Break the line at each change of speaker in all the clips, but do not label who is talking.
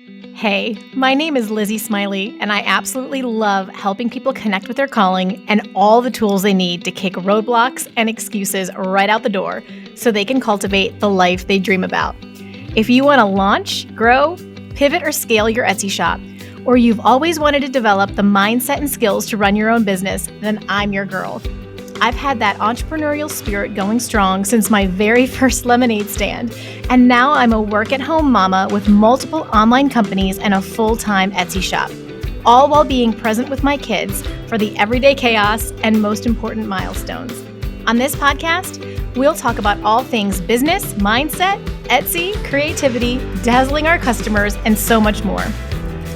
Hey, my name is Lizzie Smiley, and I absolutely love helping people connect with their calling and all the tools they need to kick roadblocks and excuses right out the door so they can cultivate the life they dream about. If you want to launch, grow, pivot, or scale your Etsy shop, or you've always wanted to develop the mindset and skills to run your own business, then I'm your girl. I've had that entrepreneurial spirit going strong since my very first lemonade stand, and now I'm a work-at-home mama with multiple online companies and a full-time Etsy shop, all while being present with my kids for the everyday chaos and most important milestones. On this podcast, we'll talk about all things business, mindset, Etsy, creativity, dazzling our customers, and so much more.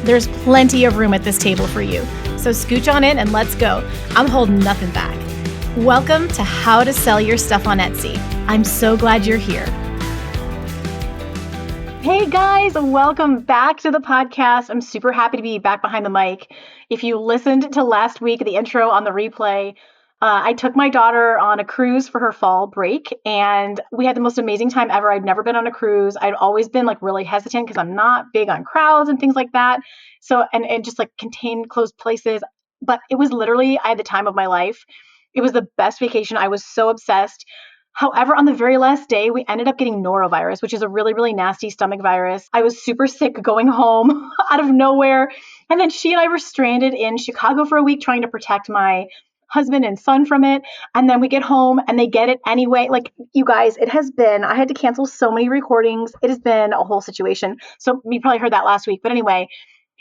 There's plenty of room at this table for you, so scooch on in and let's go. I'm holding nothing back. Welcome to How to Sell Your Stuff on Etsy. I'm so glad you're here. Hey guys, welcome back to the podcast. I'm super happy to be back behind the mic. If you listened to last week, the intro on the replay, I took my daughter on a cruise for her fall break, and we had the most amazing time ever. I'd never been on a cruise. I'd always been like really hesitant because I'm not big on crowds and things like that. So, and just like contained closed places. But it was literally, I had the time of my life. It was the best vacation. I was so obsessed. However, on the very last day, we ended up getting norovirus, which is a really, really nasty stomach virus. I was super sick going home out of nowhere. And then she and I were stranded in Chicago for a week trying to protect my husband and son from it. And then we get home and they get it anyway. Like, you guys, it has been, I had to cancel so many recordings. It has been a whole situation. So you probably heard that last week. But anyway,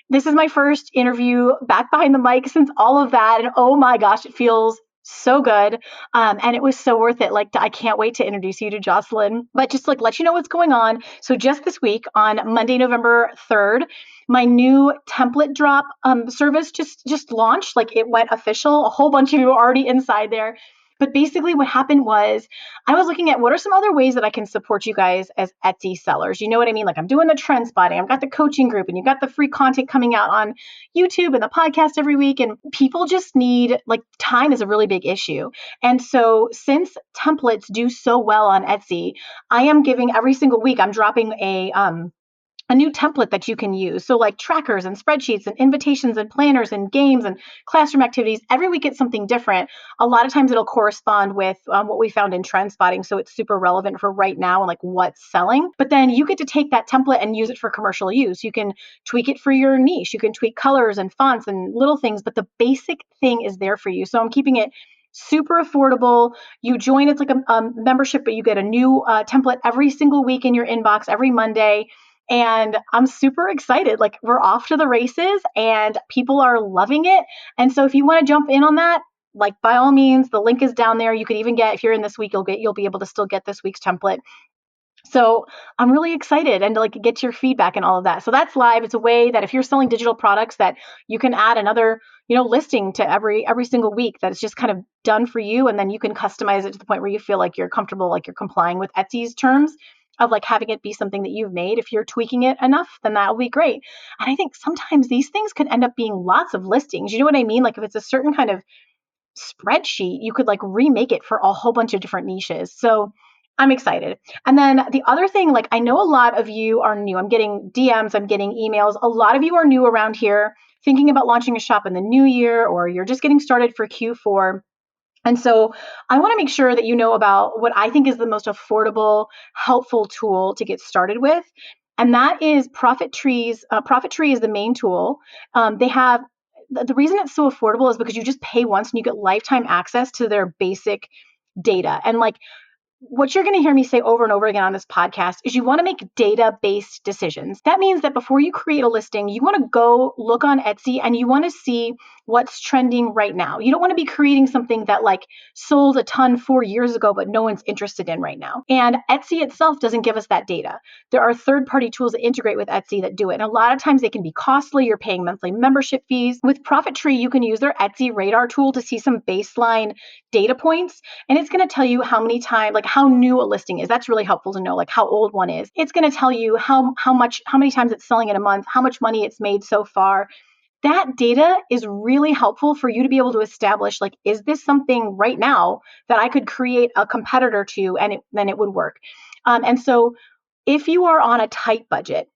this is my first interview back behind the mic since all of that. And oh my gosh, it feels so good. And it was so worth it. Like, I can't wait to introduce you to Jocelyn, but just like let you know what's going on. So just this week on Monday, November 3rd, my new template drop service just launched. Like, it went official. A whole bunch of you are already inside there. But basically what happened was I was looking at what are some other ways that I can support you guys as Etsy sellers. You know what I mean? Like, I'm doing the trend spotting. I've got the coaching group, and you've got the free content coming out on YouTube and the podcast every week. And people just need, like, time is a really big issue. And so since templates do so well on Etsy, I am giving every single week, I'm dropping a new template that you can use. So like trackers and spreadsheets and invitations and planners and games and classroom activities, every week it's something different. A lot of times it'll correspond with what we found in trend spotting. So it's super relevant for right now and like what's selling. But then you get to take that template and use it for commercial use. You can tweak it for your niche. You can tweak colors and fonts and little things, but the basic thing is there for you. So I'm keeping it super affordable. You join, it's like a membership, but you get a new template every single week in your inbox every Monday. And I'm super excited. Like, we're off to the races and people are loving it. And so if you want to jump in on that, like, by all means, the link is down there. You could even get, if you're in this week, you'll be able to still get this week's template. So I'm really excited and to like get your feedback and all of that. So that's live. It's a way that if you're selling digital products that you can add another, listing to every single week that it's just kind of done for you. And then you can customize it to the point where you feel like you're comfortable, like you're complying with Etsy's terms of like having it be something that you've made. If you're tweaking it enough, then that will be great. And I think sometimes these things could end up being lots of listings. You know what I mean? Like, if it's a certain kind of spreadsheet, you could like remake it for a whole bunch of different niches. So I'm excited. And then the other thing, like, I know a lot of you are new. I'm getting DMs, I'm getting emails. A lot of you are new around here, thinking about launching a shop in the new year, or you're just getting started for Q4. And so I want to make sure that you know about what I think is the most affordable, helpful tool to get started with. And that is Profit Trees. Profit Tree is the main tool. They have the reason it's so affordable is because you just pay once and you get lifetime access to their basic data. And like, what you're going to hear me say over and over again on this podcast is you want to make data-based decisions. That means that before you create a listing, you want to go look on Etsy and you want to see what's trending right now. You don't want to be creating something that like sold a ton 4 years ago, but no one's interested in right now. And Etsy itself doesn't give us that data. There are third-party tools that integrate with Etsy that do it. And a lot of times they can be costly. You're paying monthly membership fees. With Profit Tree, you can use their Etsy radar tool to see some baseline data points. And it's going to tell you how many times, like how new a listing is. That's really helpful to know, like how old one is. It's going to tell you how many times it's selling in a month, how much money it's made so far. That data is really helpful for you to be able to establish, like, is this something right now that I could create a competitor to, and then it would work. And so if you are on a tight budget,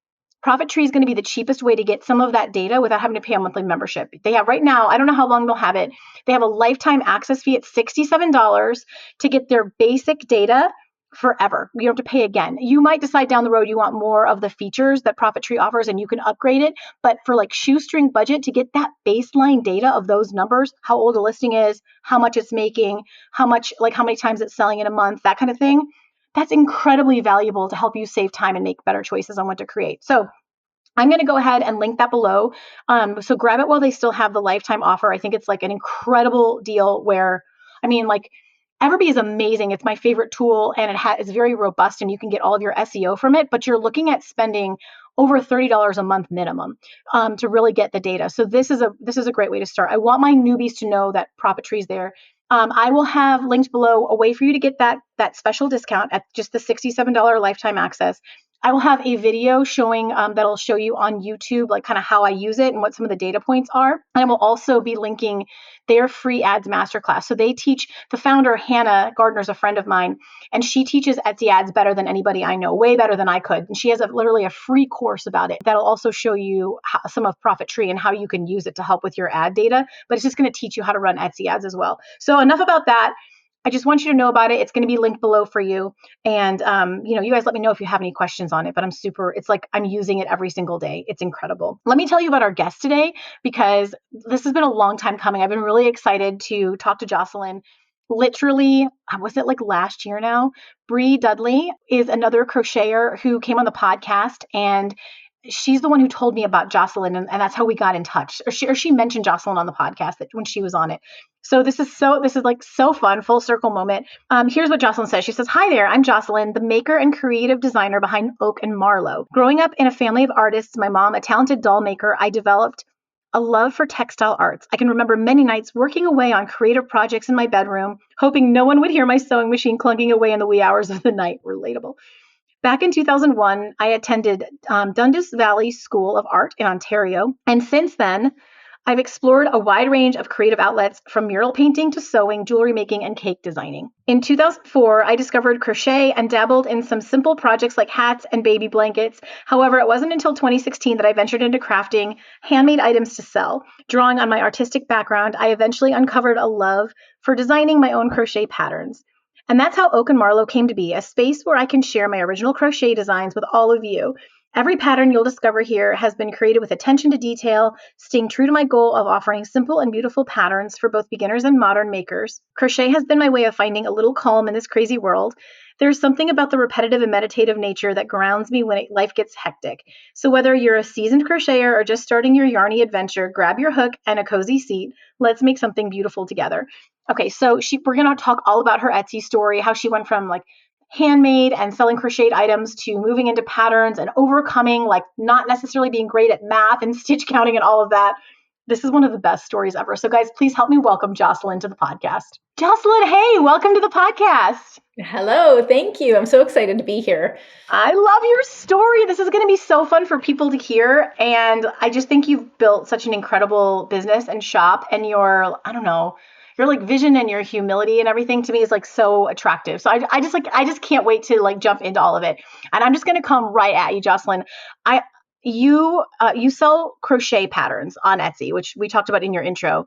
Profit Tree is going to be the cheapest way to get some of that data without having to pay a monthly membership. They have right now, I don't know how long they'll have it. They have a lifetime access fee at $67 to get their basic data forever. You don't have to pay again. You might decide down the road you want more of the features that Profit Tree offers and you can upgrade it. But for like shoestring budget, to get that baseline data of those numbers, how old a listing is, how much it's making, how many times it's selling in a month, that kind of thing, that's incredibly valuable to help you save time and make better choices on what to create. So I'm going to go ahead and link that below. So grab it while they still have the lifetime offer. I think it's like an incredible deal where, I mean, like Everbee is amazing. It's my favorite tool and it's very robust and you can get all of your SEO from it, but you're looking at spending over $30 a month minimum to really get the data. So this is a great way to start. I want my newbies to know that Profit Tree is there. I will have linked below a way for you to get that special discount at just the $67 lifetime access. I will have a video showing that'll show you on YouTube, like kind of how I use it and what some of the data points are. And I will also be linking their free ads masterclass. So they teach, the founder, Hannah Gardner's a friend of mine, and she teaches Etsy ads better than anybody I know, way better than I could. And she has literally a free course about it that'll also show you some of Profit Tree and how you can use it to help with your ad data. But it's just going to teach you how to run Etsy ads as well. So enough about that. I just want you to know about it. It's going to be linked below for you. And, you guys let me know if you have any questions on it, but it's like I'm using it every single day. It's incredible. Let me tell you about our guest today, because this has been a long time coming. I've been really excited to talk to Jocelyn. Literally, was it like last year now? Bree Dudley is another crocheter who came on the podcast, and she's the one who told me about Jocelyn, and that's how we got in touch. Or she mentioned Jocelyn on the podcast when she was on it. So this is like so fun, full circle moment. Here's what Jocelyn says. She says, "Hi there, I'm Jocelyn, the maker and creative designer behind Oak and Marlow. Growing up in a family of artists, my mom a talented doll maker, I developed a love for textile arts. I can remember many nights working away on creative projects in my bedroom, hoping no one would hear my sewing machine clunking away in the wee hours of the night." Relatable. Back in 2001, I attended Dundas Valley School of Art in Ontario, and since then, I've explored a wide range of creative outlets from mural painting to sewing, jewelry making, and cake designing. In 2004, I discovered crochet and dabbled in some simple projects like hats and baby blankets. However, it wasn't until 2016 that I ventured into crafting handmade items to sell. Drawing on my artistic background, I eventually uncovered a love for designing my own crochet patterns. And that's how Oak and Marlow came to be, a space where I can share my original crochet designs with all of you. Every pattern you'll discover here has been created with attention to detail, staying true to my goal of offering simple and beautiful patterns for both beginners and modern makers. Crochet has been my way of finding a little calm in this crazy world. There's something about the repetitive and meditative nature that grounds me when life gets hectic. So whether you're a seasoned crocheter or just starting your yarny adventure, grab your hook and a cozy seat. Let's make something beautiful together. Okay, so we're going to talk all about her Etsy story, how she went from like handmade and selling crocheted items to moving into patterns and overcoming like not necessarily being great at math and stitch counting and all of that. This is one of the best stories ever. So guys, please help me welcome Jocelyn to the podcast. Jocelyn, hey, welcome to the podcast.
Hello, thank you. I'm so excited to be here.
I love your story. This is going to be so fun for people to hear. And I just think you've built such an incredible business and shop, and your like vision and your humility and everything to me is like so attractive. So I just can't wait to like jump into all of it. And I'm just going to come right at you, Jocelyn. You sell crochet patterns on Etsy, which we talked about in your intro.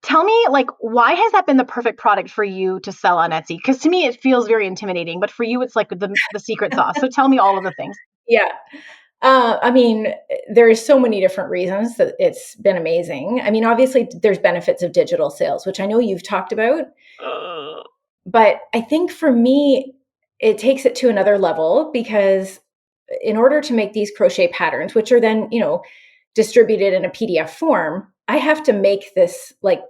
Tell me, like, why has that been the perfect product for you to sell on Etsy? Because to me, it feels very intimidating, but for you, it's like the secret sauce. So tell me all of the things.
Yeah. I mean, there's so many different reasons that it's been amazing. I mean, obviously, there's benefits of digital sales, which I know you've talked about. But I think for me, it takes it to another level, because in order to make these crochet patterns, which are then, distributed in a PDF form, I have to make this like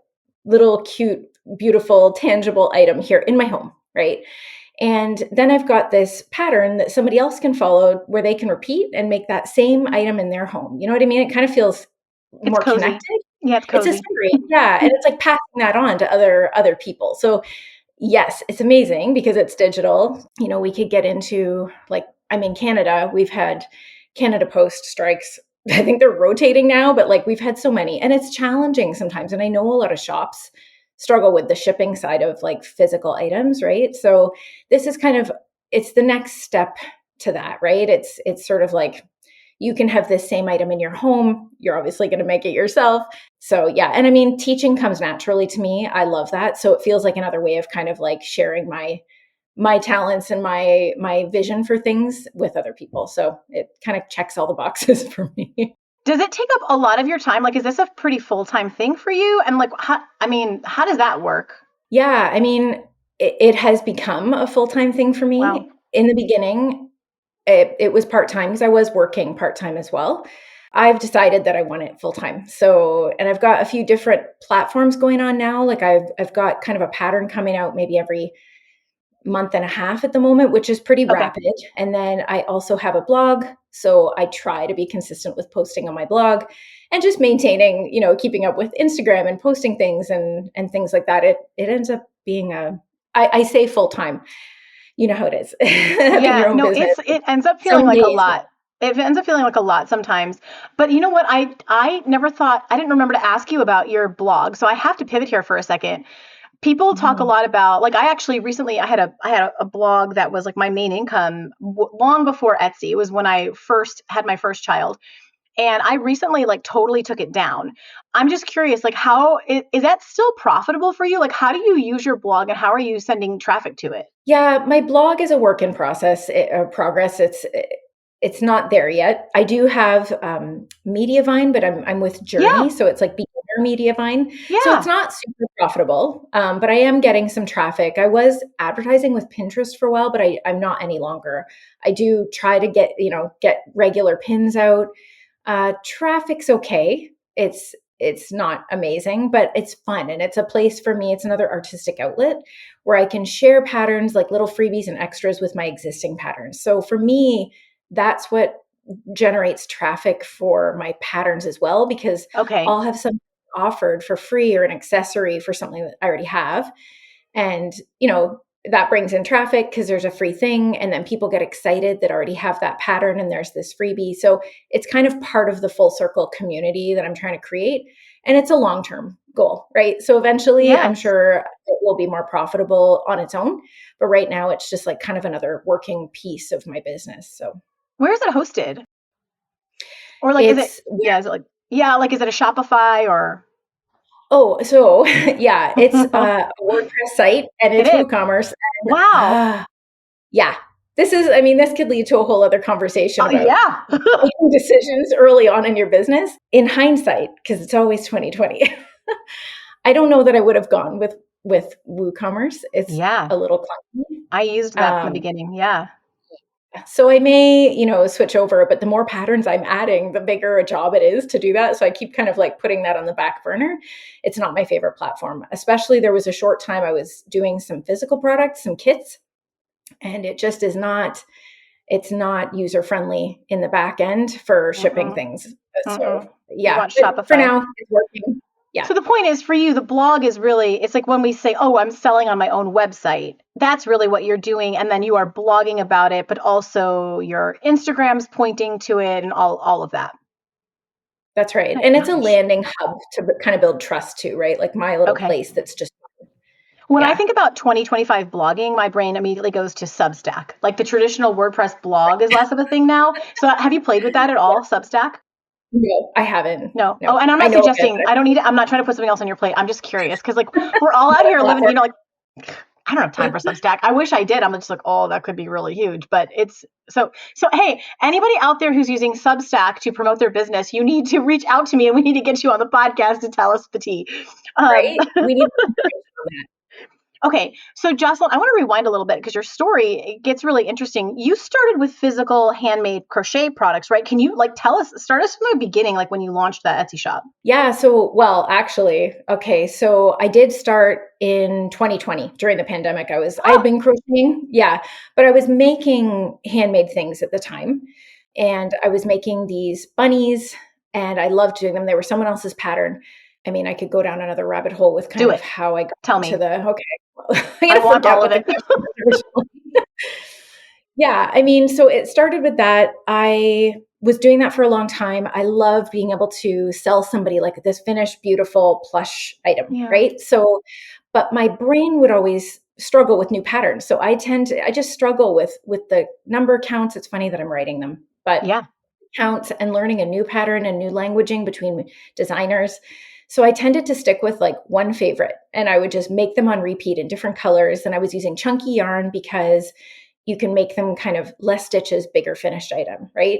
little cute, beautiful, tangible item here in my home, right? And then I've got this pattern that somebody else can follow where they can repeat and make that same item in their home. You know what I mean? It kind of feels more
cozy.
connected.
Yeah, it's cozy.
It's a story. Yeah. And it's like passing that on to other people. So yes, it's amazing because it's digital. We could get into like, I'm in Canada. We've had Canada Post strikes. I think they're rotating now, but like we've had so many, and it's challenging sometimes. And I know a lot of shops struggle with the shipping side of like physical items, right? So this is it's the next step to that, right? It's sort of like, you can have this same item in your home. You're obviously going to make it yourself. So yeah. And I mean, teaching comes naturally to me. I love that. So it feels like another way of kind of like sharing my talents and my vision for things with other people. So it kind of checks all the boxes for me.
Does it take up a lot of your time? Like, is this a pretty full-time thing for you? And like, how does that work?
Yeah, I mean, it has become a full-time thing for
Wow.
me. In the beginning, it was part-time because I was working part-time as well. I've decided that I want it full-time. So, and I've got a few different platforms going on now. Like I've got kind of a pattern coming out maybe every month and a half at the moment, which is pretty
Okay.
rapid. And then I also have a blog. So I try to be consistent with posting on my blog and just maintaining, keeping up with Instagram and posting things and things like that. It ends up being I say full time. You know how it is. Having
Yeah,
your own
no,
business.
it ends up feeling
Some
like a
days,
lot. It ends up feeling like a lot sometimes. But you know what? I never thought I didn't remember to ask you about your blog. So I have to pivot here for a second. People talk a
Mhm.
lot about like I actually recently I had a blog that was like my main income long before Etsy. It was when I first had my first child. And I recently like totally took it down. I'm just curious, like is that still profitable for you? Like how do you use your blog and how are you sending traffic to it?
Yeah, my blog is a work in progress. It's not there yet. I do have Mediavine, but I'm with Journey,
Yeah,
so it's like beginner Mediavine. So it's
yeah.
not super profitable, but I am getting some traffic. I was advertising with Pinterest for a while, but I'm not any longer. I do try to get regular pins out. Traffic's okay. It's not amazing, but it's fun and it's a place for me. It's another artistic outlet where I can share patterns like little freebies and extras with my existing patterns. So for me, that's what generates traffic for my patterns as well, because
Okay.
I'll have something offered for free or an accessory for something that I already have. And, that brings in traffic because there's a free thing. And then people get excited that already have that pattern and there's this freebie. So it's kind of part of the full circle community that I'm trying to create. And it's a long term goal, right? So eventually I'm
Yes.
sure it will be more profitable on its own. But right now it's just like kind of another working piece of my business. So
Where is it hosted? Or like
it's
is it like yeah, like is it a Shopify or
Oh, so yeah, it's a WordPress site and
it
it's
is.
WooCommerce. And
Wow.
yeah, this could lead to a whole other conversation about
Yeah.
making decisions early on in your business. In hindsight, because it's always 2020, I don't know that I would have gone with WooCommerce. It's
Yeah.
a little clunky.
I used that from the
Um,
beginning. Yeah.
so I may, switch over, but the more patterns I'm adding, the bigger a job it is to do that. So I keep kind of like putting that on the back burner. It's not my favorite platform. Especially there was a short time I was doing some physical products, some kits, and it just is not it's not user friendly in the back end for shipping
Mm-mm.
things. So
Mm-mm. You
yeah,
want
but for
Shopify.
now it's working. Yeah,
So the point is for you, the blog is really, it's like when we say, oh, I'm selling on my own website, that's really what you're doing. And then you are blogging about it, but also your Instagram's pointing to it and all of that.
that's right.
My
And it's a
gosh.
landing hub to kind of build trust too, right? Like my little
Okay.
place that's just
When I
yeah.
think about 2025 blogging, my brain immediately goes to Substack. Like the traditional WordPress blog is less of a thing now. So have you played with that at all, Substack?
No, I haven't.
No. Oh,
No,
and I'm
I
not
know of it,
suggesting, I don't need, I'm not trying to put something else on your plate. I'm just curious because like we're all out
but
here living,
platform.
like I don't have time for Substack. I wish I did. I'm just like, oh, that could be really huge. But it's so hey, anybody out there who's using Substack to promote their business, you need to reach out to me and we need to get you on the podcast to tell us the tea. Um,
Right? We need more information on that.
okay, so Jocelyn, I want to rewind a little bit because your story it gets really interesting. You started with physical handmade crochet products, right? Can you like start us from the beginning, like when you launched that Etsy shop?
Yeah, so well, actually, okay, so I did start in 2020 during the pandemic. I had
Oh,
been crocheting, yeah, but I was making handmade things at the time. And I was making these bunnies and I loved doing them. They were someone else's pattern. I mean, I could go down another rabbit hole with
do
kind of
it.
how I got
Tell
to
me.
the okay. I'm
I
gonna
want
forget
all of
what the
it.
question was originally. Yeah, I mean, so it started with that. I was doing that for a long time. I love being able to sell somebody like this finished, beautiful plush item,
Yeah.
right? So, but my brain would always struggle with new patterns. So I just struggle with the number counts. It's funny that I'm writing them, but
Yeah.
counts and learning a new pattern and new languaging between designers. So I tended to stick with like one favorite, and I would just make them on repeat in different colors. And I was using chunky yarn because you can make them kind of less stitches, bigger finished item, right?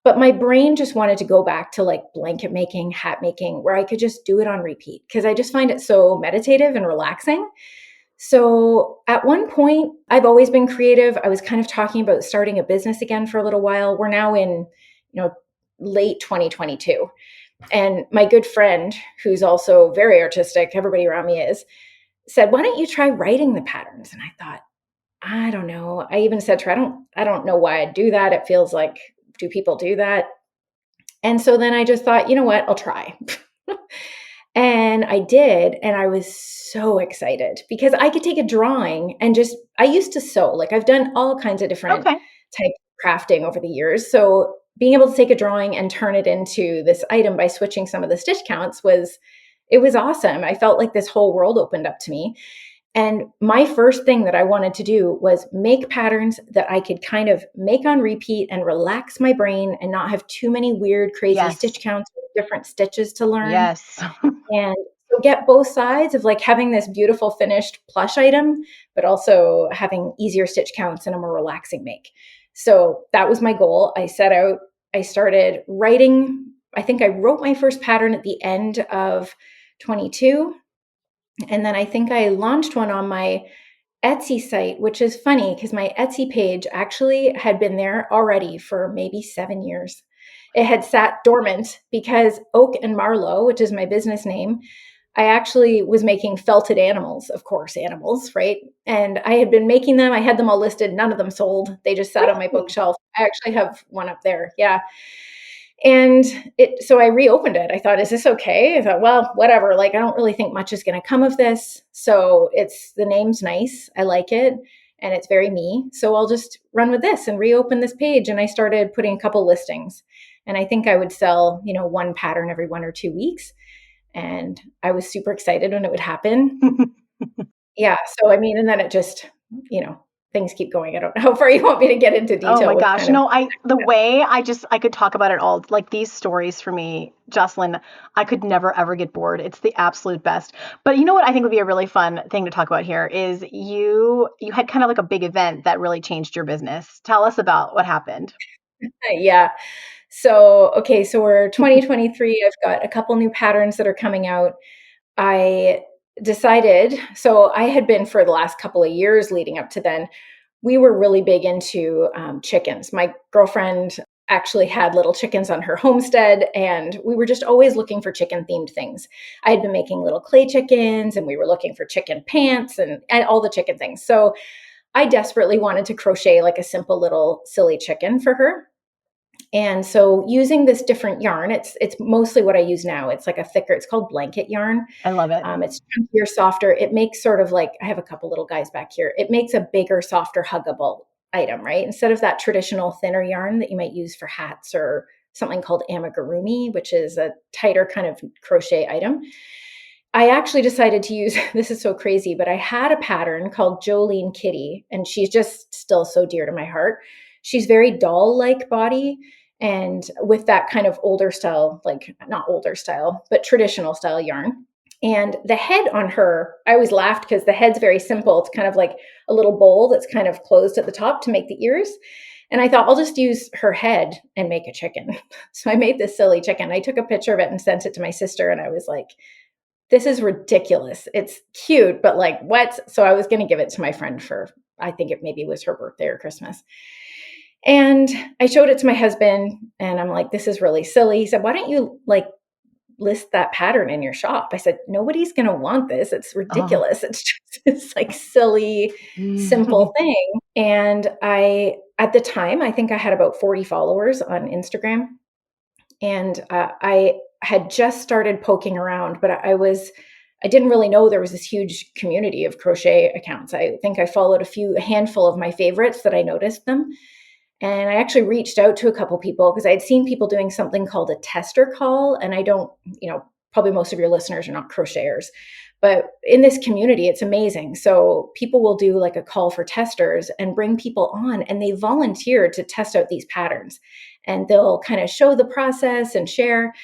But my brain just wanted to go back to like blanket making, hat making, where I could just do it on repeat because I just find it so meditative and relaxing. So at one point, I've always been creative. I was kind of talking about starting a business again for a little while. We're now in, late 2022. And my good friend, who's also very artistic, everybody around me is, said, "Why don't you try writing the patterns?" And I thought, I don't know. I even said to her, I don't know why I do that. It feels like, do people do that? And so then I just thought, you know what, I'll try. And I did. And I was so excited because I could take a drawing and I used to sew. Like I've done all kinds of different
Okay.
type of crafting over the years. So being able to take a drawing and turn it into this item by switching some of the stitch counts it was awesome. I felt like this whole world opened up to me. And my first thing that I wanted to do was make patterns that I could kind of make on repeat and relax my brain and not have too many weird, crazy
Yes.
stitch counts, different stitches to learn.
Yes.
And so get both sides of like having this beautiful finished plush item, but also having easier stitch counts and a more relaxing make. So that was my goal. I set out, I started writing. I think I wrote my first pattern at the end of 22. And then I think I launched one on my Etsy site, which is funny because my Etsy page actually had been there already for maybe 7 years. It had sat dormant because Oak and Marlow, which is my business name, I actually was making felted animals, of course, animals, right? And I had been making them. I had them all listed. None of them sold. They just sat on my
Really?
bookshelf. I actually have one up there. Yeah. And so I reopened it. I thought, is this okay? I thought, well, whatever. Like, I don't really think much is going to come of this. So the name's nice. I like it. And it's very me. So I'll just run with this and reopen this page. And I started putting a couple listings. And I think I would sell, one pattern every 1 or 2 weeks. And I was super excited when it would happen. Yeah. So, I mean, and then it just, things keep going. I don't know how far you want me to get into
Oh
detail
my
with
gosh.
kind of.
The way I could talk about it all, like these stories for me, Jocelyn, I could never ever get bored. It's the absolute best. But you know what I think would be a really fun thing to talk about here is you had kind of like a big event that really changed your business. Tell us about what happened.
Yeah. So, okay, so we're 2023. I've got a couple new patterns that are coming out. I decided, so I had been for the last couple of years leading up to then, we were really big into chickens. My girlfriend actually had little chickens on her homestead, and we were just always looking for chicken themed things. I had been making little clay chickens, and we were looking for chicken pants and all the chicken things. So I desperately wanted to crochet like a simple little silly chicken for her. And so using this different yarn, it's mostly what I use now. It's like a thicker, it's called blanket yarn.
I love it.
It's chunkier, softer. It makes sort of like, I have a couple little guys back here. It makes a bigger, softer, huggable item, right? Instead of that traditional thinner yarn that you might use for hats or something called amigurumi, which is a tighter kind of crochet item. I actually decided to use, this is so crazy, but I had a pattern called Jolene Kitty, and she's just still so dear to my heart. She's very doll-like body, and with that kind of older style, like not older style, but traditional style yarn. And the head on her, I always laughed because the head's very simple. It's kind of like a little bowl that's kind of closed at the top to make the ears. And I thought I'll just use her head and make a chicken. So I made this silly chicken. I took a picture of it and sent it to my sister, and I was like, this is ridiculous. It's cute, but like what? So I was going to give it to my friend for, I think it maybe was her birthday or Christmas. And I showed it to my husband, and I'm like, this is really silly. He said, why don't you like list that pattern in your shop? I said, nobody's going to want this. It's
Oh.
ridiculous. It's just this like silly, simple thing. And at the time, I think I had about 40 followers on Instagram. And I had just started poking around, but I didn't really know there was this huge community of crochet accounts. I think I followed a handful of my favorites that I noticed them. And I actually reached out to a couple people because I had seen people doing something called a tester call. And I don't, probably most of your listeners are not crocheters, but in this community, it's amazing. So people will do like a call for testers and bring people on, and they volunteer to test out these patterns. and they'll kind of show the process and share.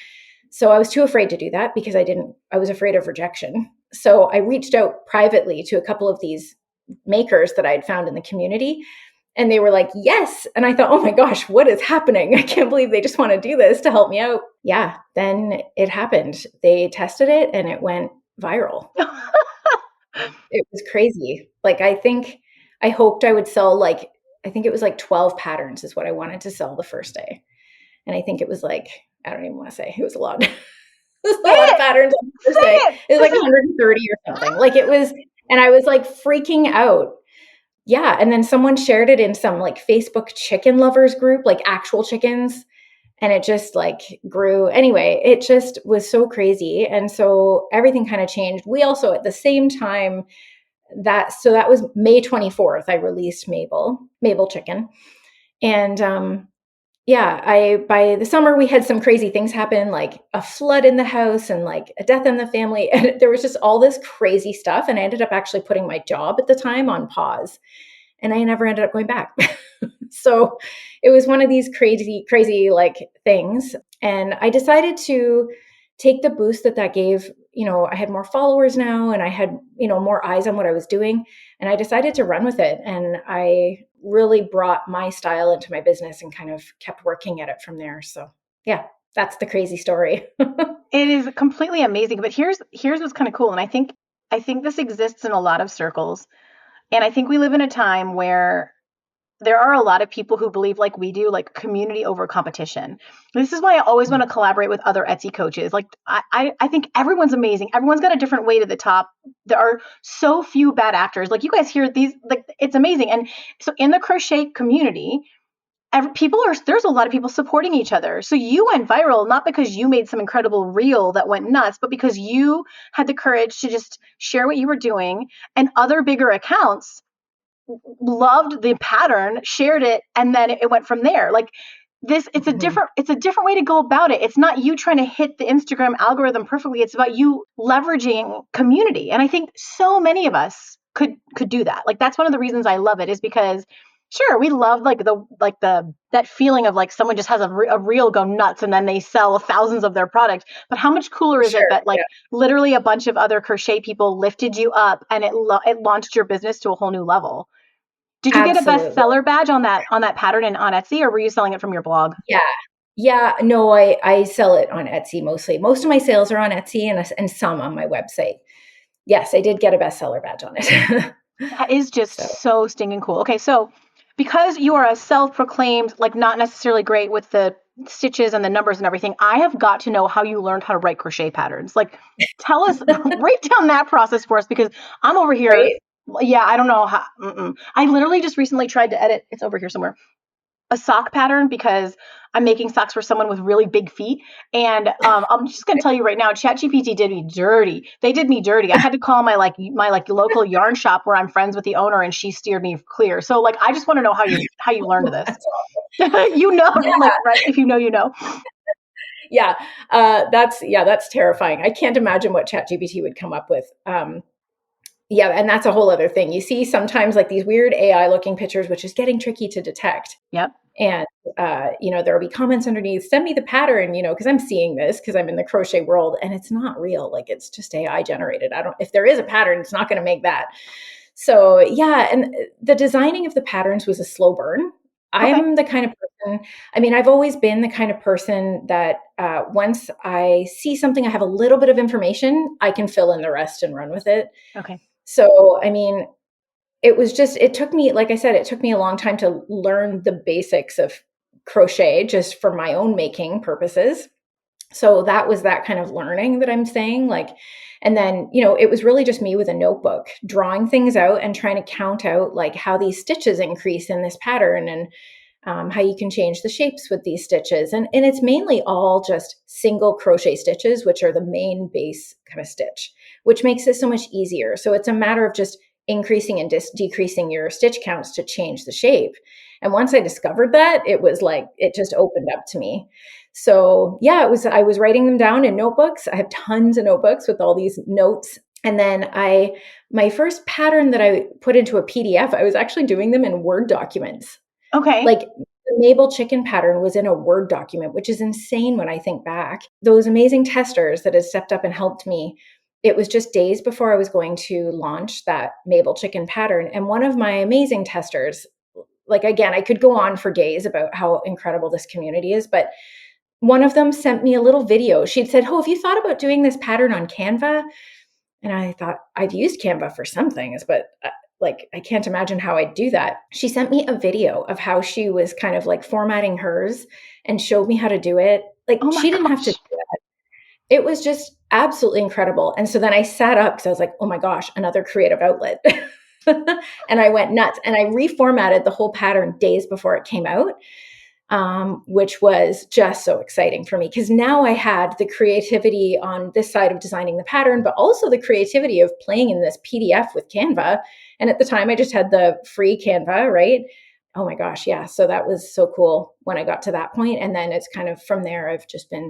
So I was too afraid to do that because I was afraid of rejection. So I reached out privately to a couple of these makers that I had found in the community, and they were like, yes. And I thought, oh my gosh, what is happening? I can't believe they just want to do this to help me out. Yeah. Then it happened. They tested it and it went viral. It was crazy. Like, I hoped I would sell I think it was like 12 patterns is what I wanted to sell the first day. And I think it was like, I don't even want to say, it was a lot. It was a lot of patterns on the first day. It was like 130 or something. Like it was, and I was like freaking out. Yeah. And then someone shared it in some like Facebook chicken lovers group, like actual chickens. And it just like grew. Anyway, it just was so crazy. And so everything kind of changed. We also, at the same time, that was May 24th, I released Mabel Chicken. And by the summer we had some crazy things happen, like a flood in the house and like a death in the family. And there was just all this crazy stuff. And I ended up actually putting my job at the time on pause. And I never ended up going back. So it was one of these crazy like things. And I decided to take the boost that gave. I had more followers now and I had, more eyes on what I was doing. And I decided to run with it. And I really brought my style into my business and kind of kept working at it from there. So yeah, that's the crazy story.
It is completely amazing. But here's what's kind of cool. And I think this exists in a lot of circles. And I think we live in a time where there are a lot of people who believe like we do, like community over competition. This is why I always want to collaborate with other Etsy coaches. Like I think everyone's amazing. Everyone's got a different way to the top. There are so few bad actors. Like you guys hear these, like it's amazing. And so in the crochet community, there's a lot of people supporting each other. So you went viral, not because you made some incredible reel that went nuts, but because you had the courage to just share what you were doing, and other bigger accounts loved the pattern, shared it, and then it went from there. Like this, it's a different way to go about it. It's not you trying to hit the Instagram algorithm perfectly. It's about you leveraging community. And I think so many of us could do that. Like that's one of the reasons I love it, is because sure, we love that feeling of like someone just has a reel go nuts and then they sell thousands of their product. But how much cooler is it that literally a bunch of other crochet people lifted you up and it launched your business to a whole new level? Did you get a bestseller badge on that pattern and on Etsy, or were you selling it from your blog?
Yeah. No, I sell it on Etsy mostly. Most of my sales are on Etsy and some on my website. Yes, I did get a bestseller badge on it.
That is just so stinking cool. Okay, so because you are a self-proclaimed, like not necessarily great with the stitches and the numbers and everything, I have got to know how you learned how to write crochet patterns. Like tell us, break down that process for us, because I'm over here. Right? Yeah, I don't know how. I literally just recently tried to edit. It's over here somewhere. A sock pattern, because I'm making socks for someone with really big feet. And I'm just going to tell you right now, ChatGPT did me dirty. They did me dirty. I had to call my local yarn shop where I'm friends with the owner, and she steered me clear. So like, I just want to know how you learned this. Right? If you know, you know.
Yeah, that's terrifying. I can't imagine what ChatGPT would come up with. Yeah, and that's a whole other thing. You see sometimes like these weird AI looking pictures, which is getting tricky to detect.
Yep.
And, there'll be comments underneath, send me the pattern, because I'm seeing this because I'm in the crochet world and it's not real. Like it's just AI generated. If there is a pattern, it's not going to make that. So yeah. And the designing of the patterns was a slow burn. Okay. I'm the kind of person, I've always been the kind of person that once I see something, I have a little bit of information, I can fill in the rest and run with it.
Okay.
So, it took me, like I said, it took me a long time to learn the basics of crochet just for my own making purposes. So that was that kind of learning that I'm saying, and then, it was really just me with a notebook, drawing things out and trying to count out like how these stitches increase in this pattern, and how you can change the shapes with these stitches. And it's mainly all just single crochet stitches, which are the main base kind of stitch, which makes it so much easier. So it's a matter of just increasing and decreasing your stitch counts to change the shape. And once I discovered that, it was like, it just opened up to me. So yeah, I was writing them down in notebooks. I have tons of notebooks with all these notes. And then my first pattern that I put into a PDF, I was actually doing them in Word documents.
Okay.
Like the Mabel chicken pattern was in a Word document, which is insane when I think back. Those amazing testers that had stepped up and helped me. It was just days before I was going to launch that Mabel chicken pattern. And one of my amazing testers, like, again, I could go on for days about how incredible this community is, but one of them sent me a little video. She'd said, "Oh, have you thought about doing this pattern on Canva?" And I thought, I've used Canva for some things, but like, I can't imagine how I'd do that. She sent me a video of how she was kind of like formatting hers and showed me how to do it. Like,
Oh my
she didn't have to
gosh.
do that. It was just absolutely incredible. And so then I sat up because I was like, oh my gosh, another creative outlet. And I went nuts and I reformatted the whole pattern days before it came out, which was just so exciting for me because now I had the creativity on this side of designing the pattern, but also the creativity of playing in this PDF with Canva. And at the time, I just had the free Canva, right? Oh my gosh, yeah. So that was so cool when I got to that point. And then it's kind of from there,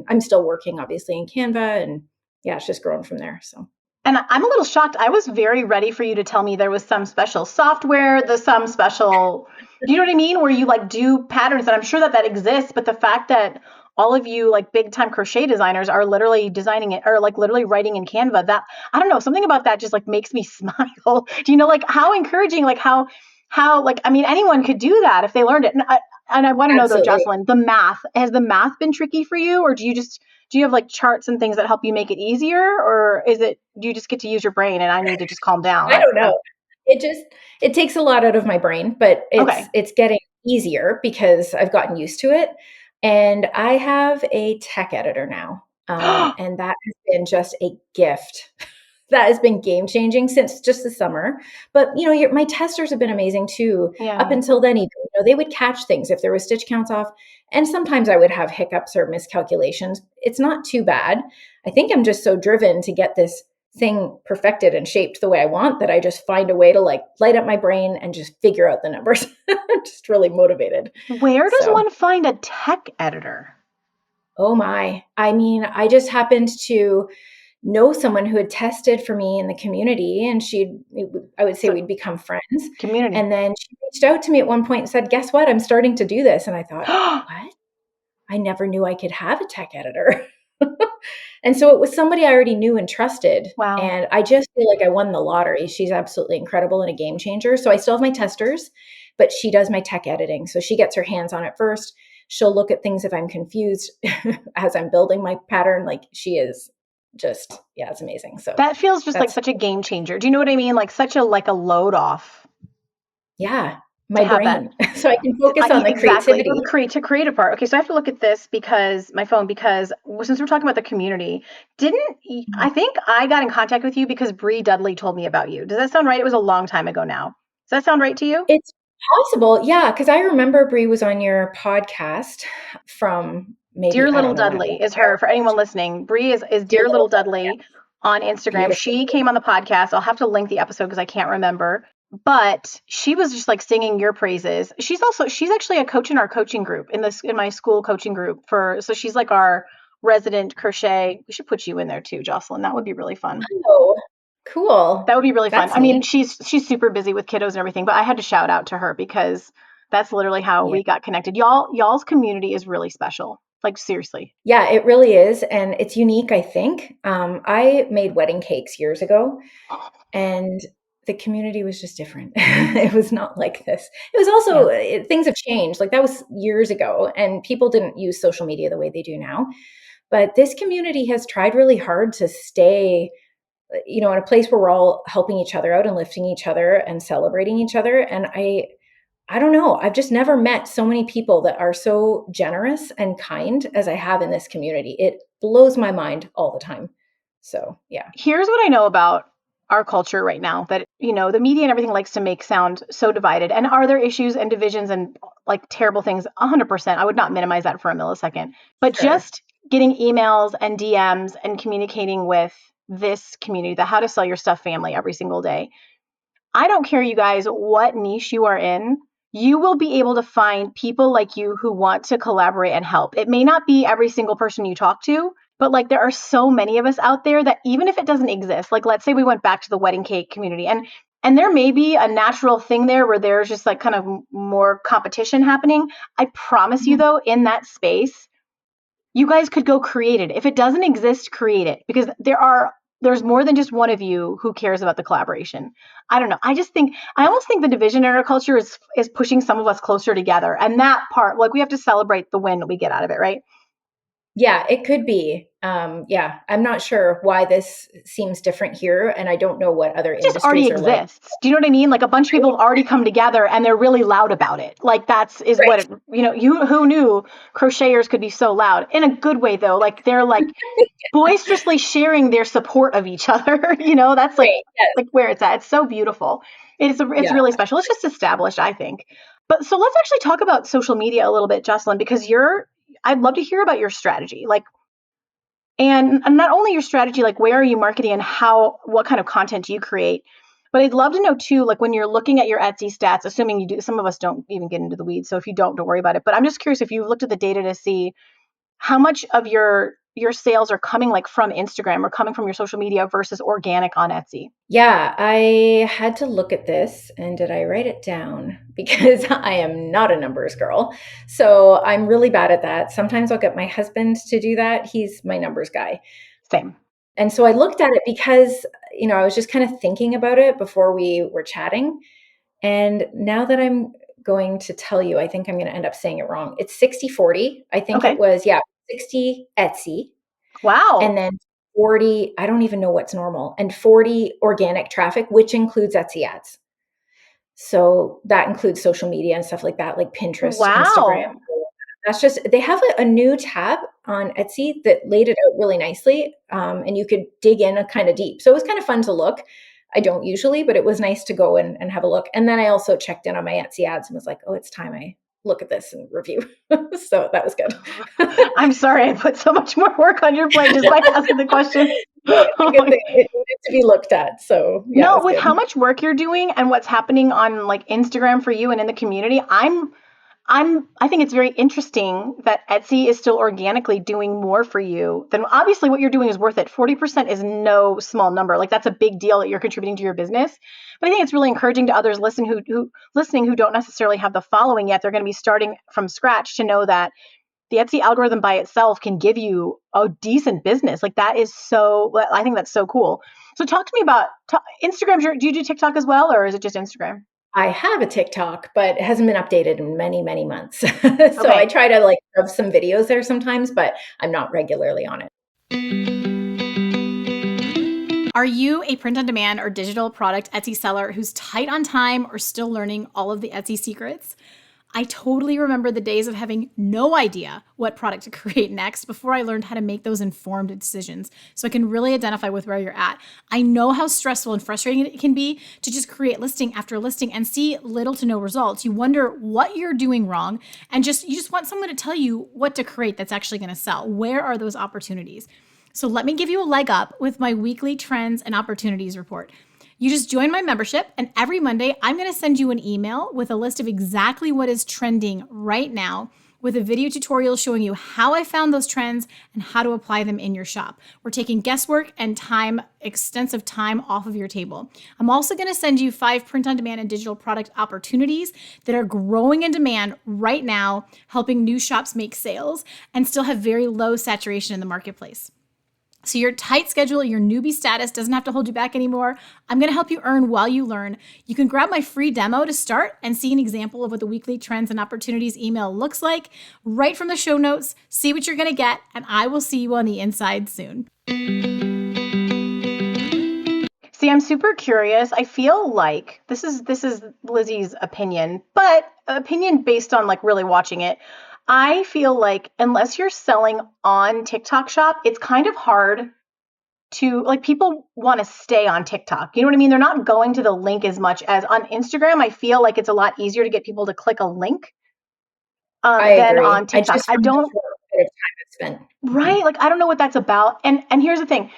I'm still working obviously in Canva, and yeah, it's just grown from there. So.
And I'm a little shocked. I was very ready for you to tell me there was some special software, some special, you know what I mean? Where you like do patterns, and I'm sure that exists, but the fact that all of you like big time crochet designers are literally designing it or like literally writing in Canva, that I don't know, something about that just like makes me smile. Do you know like how encouraging, like how like, I mean, anyone could do that if they learned it. And I want to know though,
Absolutely.
Jocelyn, has the math been tricky for you, or do you have like charts and things that help you make it easier, or do you just get to use your brain and I need to just calm down?
I don't know. It takes a lot out of my brain, but
Okay.
it's getting easier because I've gotten used to it. And I have a tech editor now. And that has been just a gift. That has been game changing since just the summer. But my testers have been amazing too. Up
Yeah.
until then, even they would catch things if there was stitch counts off, and sometimes I would have hiccups or miscalculations. It's not too bad. I think I'm just so driven to get this thing perfected and shaped the way I want that I just find a way to like light up my brain and just figure out the numbers. I'm just really motivated.
Where does
So,
one find a tech editor?
oh my. I mean, I just happened to know someone who had tested for me in the community, and I would say
So
we'd become friends.
community.
And then she reached out to me at one point and said, "Guess what? I'm starting to do this." And I thought, "What? I never knew I could have a tech editor." And so it was somebody I already knew and trusted.
Wow.
And I just feel like I won the lottery. She's absolutely incredible and a game changer. So I still have my testers, but she does my tech editing. So she gets her hands on it first. She'll look at things if I'm confused as I'm building my pattern. Like, she is just, yeah, it's amazing. So
That feels just like
that's,
such a game changer. Do you know what I mean? Like such a load off
yeah,
to
my
have that.
brain. So I can focus on the
Exactly.
creativity.
To create a part. Okay, so I have to look at this because my phone, because since we're talking about the community, didn't I think I got in contact with you because Bree Dudley told me about you. Does that sound right? It was a long time ago now. Does that sound right to you?
It's possible. Yeah. Cause I remember Bree was on your podcast from maybe,
Dear
I
Little
don't know when,
Dudley is her, for anyone listening. Bree is
Dear
Dear Little
Little Deb.
Dudley on Instagram.
Beautiful.
She came on the podcast. I'll have to link the episode because I can't remember. But she was just like singing your praises. She's actually a coach in our coaching group in my school coaching group so she's like our resident crochet. We should put you in there too, Jocelyn. That would be really fun.
Oh, cool.
That would be really fun.
That's
I mean,
neat.
she's super busy with kiddos and everything, but I had to shout out to her because that's literally how
Yeah.
we got connected. Y'all's community is really special. Like seriously.
Yeah, it really is. And it's unique, I think. I made wedding cakes years ago, and the community was just different. It was not like this. It was
Yeah.
also, things have changed. Like, that was years ago, and people didn't use social media the way they do now. But this community has tried really hard to stay, in a place where we're all helping each other out and lifting each other and celebrating each other. And I don't know, I've just never met so many people that are so generous and kind as I have in this community. It blows my mind all the time. So, yeah.
Here's what I know about our culture right now, that the media and everything likes to make sound so divided. And are there issues and divisions and like terrible things? 100%. I would not minimize that for a millisecond. But
Sure.
just getting emails and DMs and communicating with this community, the How to Sell Your Stuff family, every single day. I don't care, you guys, what niche you are in. You will be able to find people like you who want to collaborate and help. It may not be every single person you talk to, but like there are so many of us out there that even if it doesn't exist, like let's say we went back to the wedding cake community, and And there may be a natural thing there where there's just like kind of more competition happening. I promise you though, in that space, you guys could go create it. If it doesn't exist, create it, because there's more than just one of you who cares about the collaboration. I don't know. I almost think the division in our culture is pushing some of us closer together. And that part, like, we have to celebrate the win that we get out of it, right?
Yeah, it could be. Yeah, I'm not sure why this seems different here, and I don't know what other
It just already
industries are like.
exists. Do you know what I mean? Like, a bunch of people have already come together and they're really loud about it. Like, is what
Right.
it, you who knew crocheters could be so loud in a good way though. Like, they're like boisterously sharing their support of each other. That's
Right. Yes.
like where it's at. It's so beautiful. It's
Yeah.
really special. It's just established, I think. But so let's actually talk about social media a little bit, Jocelyn, because I'd love to hear about your strategy. Like, and not only your strategy, like, where are you marketing and what kind of content do you create? But I'd love to know too, like, when you're looking at your Etsy stats, assuming you do, some of us don't even get into the weeds. So if you don't worry about it. But I'm just curious if you've looked at the data to see how much of your sales are coming like from Instagram or coming from your social media versus organic on Etsy.
Yeah, I had to look at this, and did I write it down? Because I am not a numbers girl. So I'm really bad at that. Sometimes I'll get my husband to do that. He's my numbers guy.
Same.
And so I looked at it because, I was just kind of thinking about it before we were chatting. And now that I'm going to tell you, I think I'm going to end up saying it wrong. It's 60/40. I think it
Okay.
was, 60 Etsy, and
Wow.
then 40, I don't even know what's normal, and 40 organic traffic, which includes Etsy ads. So that includes social media and stuff like that, like Pinterest, Instagram.
Wow.
That's just, they have a new tab on Etsy that laid it out really nicely. And you could dig in kind of deep. So it was kind of fun to look. I don't usually, but it was nice to go and have a look. And then I also checked in on my Etsy ads and was like, oh, it's time I look at this and review. So that was good.
I'm sorry I put so much more work on your plate just by asking the question.
No, it's a good thing. It needed to be looked at. So yeah, it
No,
was
with
good.
how much work you're doing and what's happening on like Instagram for you and in the community, I think it's very interesting that Etsy is still organically doing more for you than obviously what you're doing is worth it. 40% is no small number. Like, that's a big deal that you're contributing to your business. But I think it's really encouraging to others listening who don't necessarily have the following yet. They're going to be starting from scratch to know that the Etsy algorithm by itself can give you a decent business. Like, I think that's so cool. So talk to me about Instagram. Do you do TikTok as well, or is it just Instagram?
I have a TikTok, but it hasn't been updated in many, many months. So I
Okay.
try to like have some videos there sometimes, but I'm not regularly on it.
Are you a print on demand or digital product Etsy seller who's tight on time or still learning all of the Etsy secrets? I totally remember the days of having no idea what product to create next before I learned how to make those informed decisions so I can really identify with where you're at. I know how stressful and frustrating it can be to just create listing after listing and see little to no results. You wonder what you're doing wrong, and you just want someone to tell you what to create that's actually going to sell. Where are those opportunities? So let me give you a leg up with my weekly trends and opportunities report. You just join my membership, and every Monday, I'm going to send you an email with a list of exactly what is trending right now, with a video tutorial showing you how I found those trends and how to apply them in your shop. We're taking guesswork and extensive time off of your table. I'm also going to send you 5 print-on-demand and digital product opportunities that are growing in demand right now, helping new shops make sales and still have very low saturation in the marketplace. So your tight schedule, your newbie status doesn't have to hold you back anymore. I'm going to help you earn while you learn. You can grab my free demo to start and see an example of what the weekly trends and opportunities email looks like right from the show notes. See what you're going to get, and I will see you on the inside soon.
See, I'm super curious. I feel like this is Lizzie's opinion, but opinion based on like really watching it. I feel like unless you're selling on TikTok Shop, it's kind of hard to, like, people want to stay on TikTok. You know what I mean? They're not going to the link as much as on Instagram. I feel like it's a lot easier to get people to click a link
I
than
agree.
on
I
TikTok.
just
I
from the
don't,
short bit of time it's spent.
right? Like, I don't know what that's about. And here's the thing.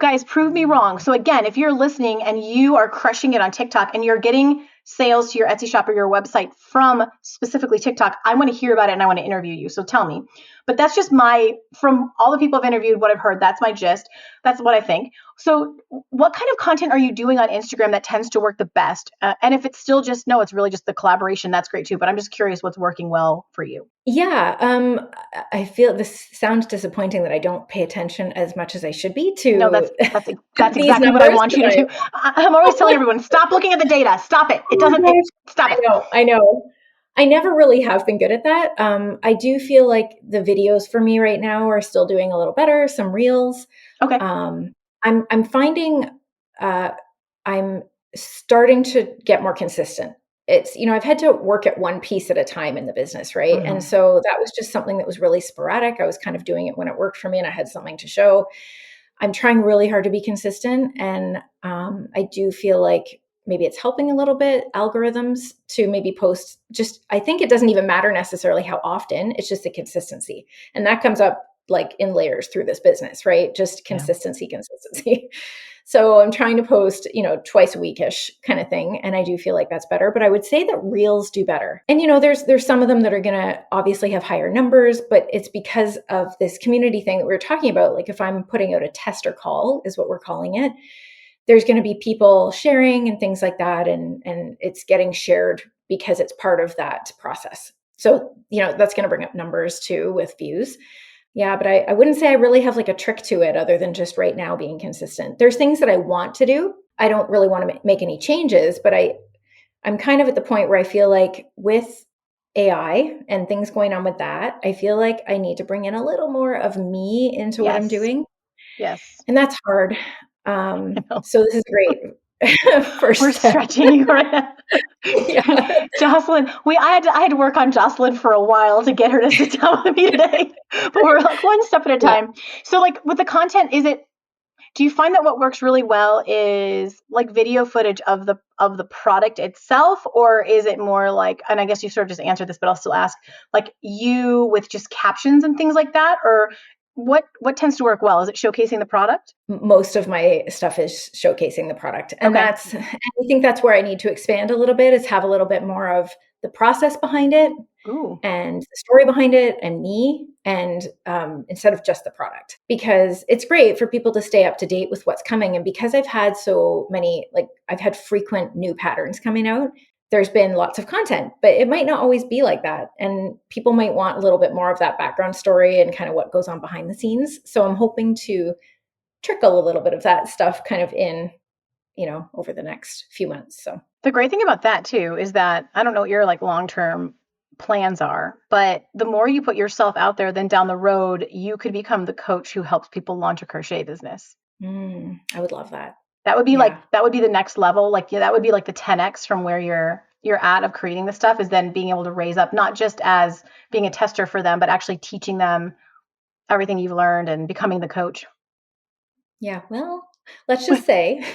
Guys, prove me wrong. So again, if you're listening and you are crushing it on TikTok and you're getting sales to your Etsy shop or your website from specifically TikTok, I want to hear about it and I want to interview you. So tell me. But that's just from all the people I've interviewed, what I've heard, that's my gist. That's what I think. So what kind of content are you doing on Instagram that tends to work the best? And if it's still just, no, it's really just the collaboration, that's great too. But I'm just curious what's working well for you.
Yeah, I feel this sounds disappointing that I don't pay attention as much as I should be to
No, that's
these
exactly what I
numbers.
want you to do. I'm always telling everyone, stop looking at the data. Stop it. It doesn't, stop it.
I know. I never really have been good at that. I do feel like the videos for me right now are still doing a little better. Some reels.
Okay.
I'm finding I'm starting to get more consistent. It's, I've had to work at one piece at a time in the business, right?
Mm-hmm.
And so that was just something that was really sporadic. I was kind of doing it when it worked for me and I had something to show. I'm trying really hard to be consistent. And I do feel like maybe it's helping a little bit, algorithms to maybe post I think it doesn't even matter necessarily how often, it's just the consistency. And that comes up like in layers through this business, right? Just consistency. So I'm trying to post, twice a weekish kind of thing. And I do feel like that's better, but I would say that reels do better. And, there's some of them that are going to obviously have higher numbers, but it's because of this community thing that we were talking about. Like if I'm putting out a tester call is what we're calling it, there's going to be people sharing and things like that. And it's getting shared because it's part of that process. So, that's going to bring up numbers too with views. Yeah, but I wouldn't say I really have like a trick to it other than just right now being consistent. There's things that I want to do. I don't really want to make any changes, but I'm kind of at the point where I feel like with AI and things going on with that, I feel like I need to bring in a little more of me into what I'm doing.
Yes.
And that's hard. So this is great.
We're stretching you right now.
Yeah.
Jocelyn, I had to work on Jocelyn for a while to get her to sit down with me today, but we're like one step at a time. So like with the content, do you find that what works really well is like video footage of the product itself, or is it more like, and I guess you sort of just answered this, but I'll still ask, like you with just captions and things like that, or what tends to work well? Is it showcasing the product?
Most of my stuff is showcasing the product. And I think that's where I need to expand a little bit, is have a little bit more of the process behind it.
Ooh.
And the story behind it and me, and instead of just the product, because it's great for people to stay up to date with what's coming. And because I've had so many, like I've had frequent new patterns coming out, there's been lots of content, but it might not always be like that. And people might want a little bit more of that background story and kind of what goes on behind the scenes. So I'm hoping to trickle a little bit of that stuff kind of in, over the next few months. So
the great thing about that too is that I don't know what your like long-term plans are, but the more you put yourself out there, then down the road, you could become the coach who helps people launch a crochet business.
I would love that.
That would be that would be the next level. Like, that would be like the 10x from where you're at of creating this stuff, is then being able to raise up, not just as being a tester for them, but actually teaching them everything you've learned and becoming the coach.
Yeah. Well, let's just say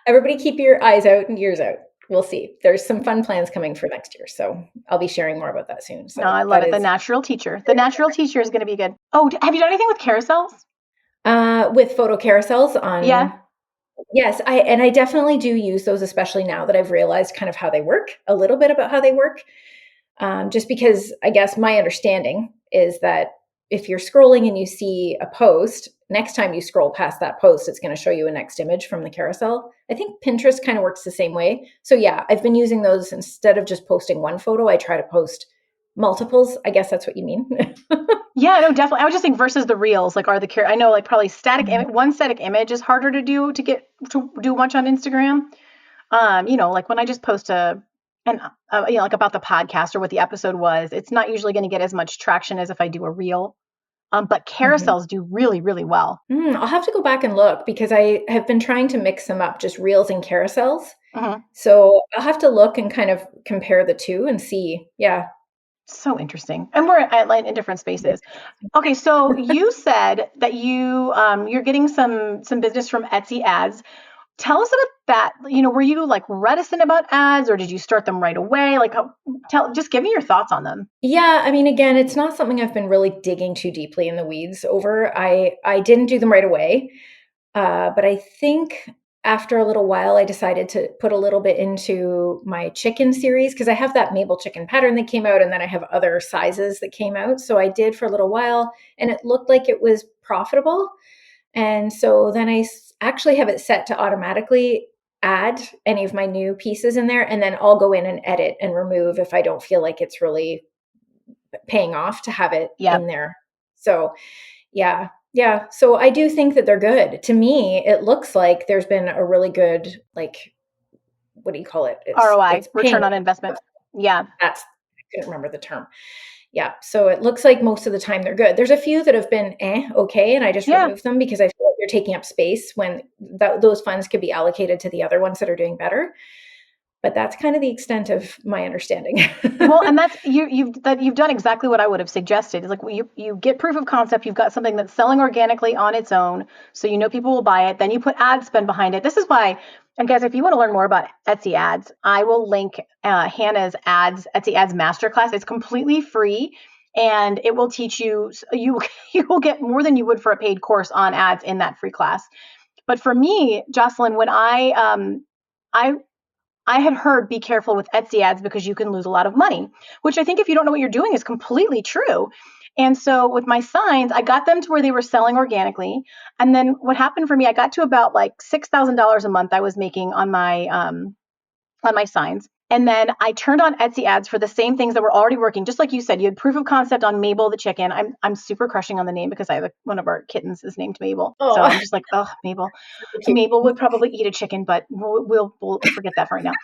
everybody keep your eyes out and ears out. We'll see. There's some fun plans coming for next year. So I'll be sharing more about that soon. So
no, I love it. The natural teacher. The natural teacher is going to be good. Oh, have you done anything with carousels?
With photo carousels on.
Yeah.
Yes. I definitely do use those, especially now that I've realized kind of how they work, a little bit about how they work. Just because I guess my understanding is that if you're scrolling and you see a post, next time you scroll past that post, it's going to show you a next image from the carousel. I think Pinterest kind of works the same way. So yeah, I've been using those. Instead of just posting one photo, I try to post multiples. I guess that's what you mean.
Yeah, no, definitely. I was just saying versus the reels, like I know like probably one static image is harder to do much on Instagram. Like when I just post like about the podcast or what the episode was, it's not usually going to get as much traction as if I do a reel. But carousels do really, really well.
I'll have to go back and look, because I have been trying to mix them up, just reels and carousels. So I'll have to look and kind of compare the two and see. Yeah.
So interesting. And we're in different spaces. Okay. So you said that you're getting some business from Etsy ads. Tell us about that. Were you like reticent about ads, or did you start them right away? Like, just give me your thoughts on them.
Yeah. I mean, again, it's not something I've been really digging too deeply in the weeds over. I didn't do them right away. But I think after a little while, I decided to put a little bit into my chicken series because I have that maple chicken pattern that came out, and then I have other sizes that came out. So I did for a little while, and it looked like it was profitable. And so then I actually have it set to automatically add any of my new pieces in there, and then I'll go in and edit and remove if I don't feel like it's really paying off to have it in there. So yeah. Yeah. So I do think that they're good. To me, it looks like there's been a really good, like, what do you call it?
ROI,
It's paying.
return on investment. Yeah.
I couldn't remember the term. Yeah. So it looks like most of the time they're good. There's a few that have been okay, and I just remove them because I feel like they're taking up space when those funds could be allocated to the other ones that are doing better. But that's kind of the extent of my understanding.
Well, and that's you've done exactly what I would have suggested. It's like you get proof of concept. You've got something that's selling organically on its own, so you know people will buy it. Then you put ad spend behind it. This is why, and guys, if you want to learn more about Etsy ads, I will link Hannah's Etsy ads masterclass. It's completely free, and it will teach you. You will get more than you would for a paid course on ads in that free class. But for me, Jocelyn, when I had heard be careful with Etsy ads because you can lose a lot of money, which I think if you don't know what you're doing is completely true. And so with my signs, I got them to where they were selling organically. And then what happened for me, I got to about like $6,000 a month I was making on my signs. And then I turned on Etsy ads for the same things that were already working. Just like you said, you had proof of concept on Mabel the chicken. I'm super crushing on the name because I have one of our kittens is named Mabel. So I'm just like, oh, Mabel. Mabel would probably eat a chicken, but we'll forget that for right now.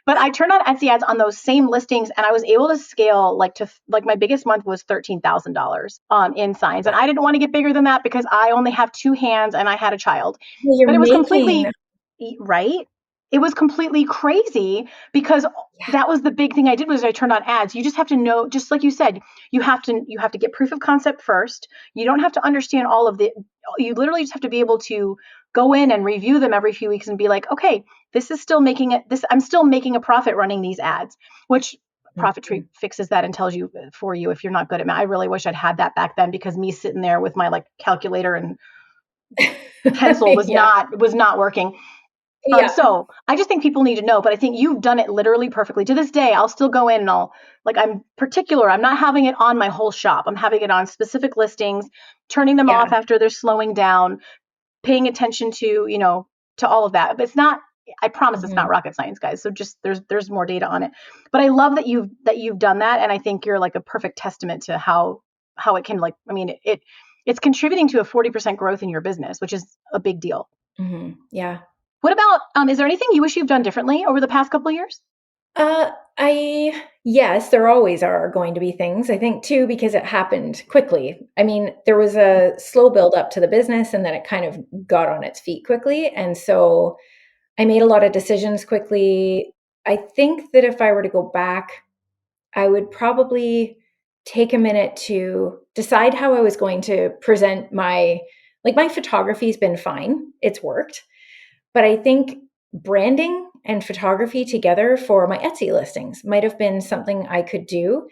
But I turned on Etsy ads on those same listings, and I was able to scale like my biggest month was $13,000 in signs, and I didn't want to get bigger than that because I only have two hands and I had a child. But it was completely right. It was completely crazy because that was the big thing I did was I turned on ads. You just have to know, just like you said, you have to get proof of concept first. You don't have to understand all of you literally just have to be able to go in and review them every few weeks and be like, okay, this is still making it I'm still making a profit running these ads, which Profit Tree fixes that and tells you for you if you're not good at math. I really wish I'd had that back then because me sitting there with my like calculator and pencil was not working. So I just think people need to know, but I think you've done it literally perfectly. To this day, I'll still go in and I'm particular. I'm not having it on my whole shop. I'm having it on specific listings, turning them off after they're slowing down, paying attention to, to all of that. But I promise it's not rocket science, guys. So just there's more data on it. But I love that you've done that. And I think you're like a perfect testament to how it can it's contributing to a 40% growth in your business, which is a big deal.
Mm-hmm. Yeah.
What about, is there anything you wish you've done differently over the past couple of years?
Yes, there always are going to be things, I think, too, because it happened quickly. I mean, there was a slow build up to the business and then it kind of got on its feet quickly. And so I made a lot of decisions quickly. I think that if I were to go back, I would probably take a minute to decide how I was going to present my photography's been fine. It's worked. But I think branding and photography together for my Etsy listings might have been something I could do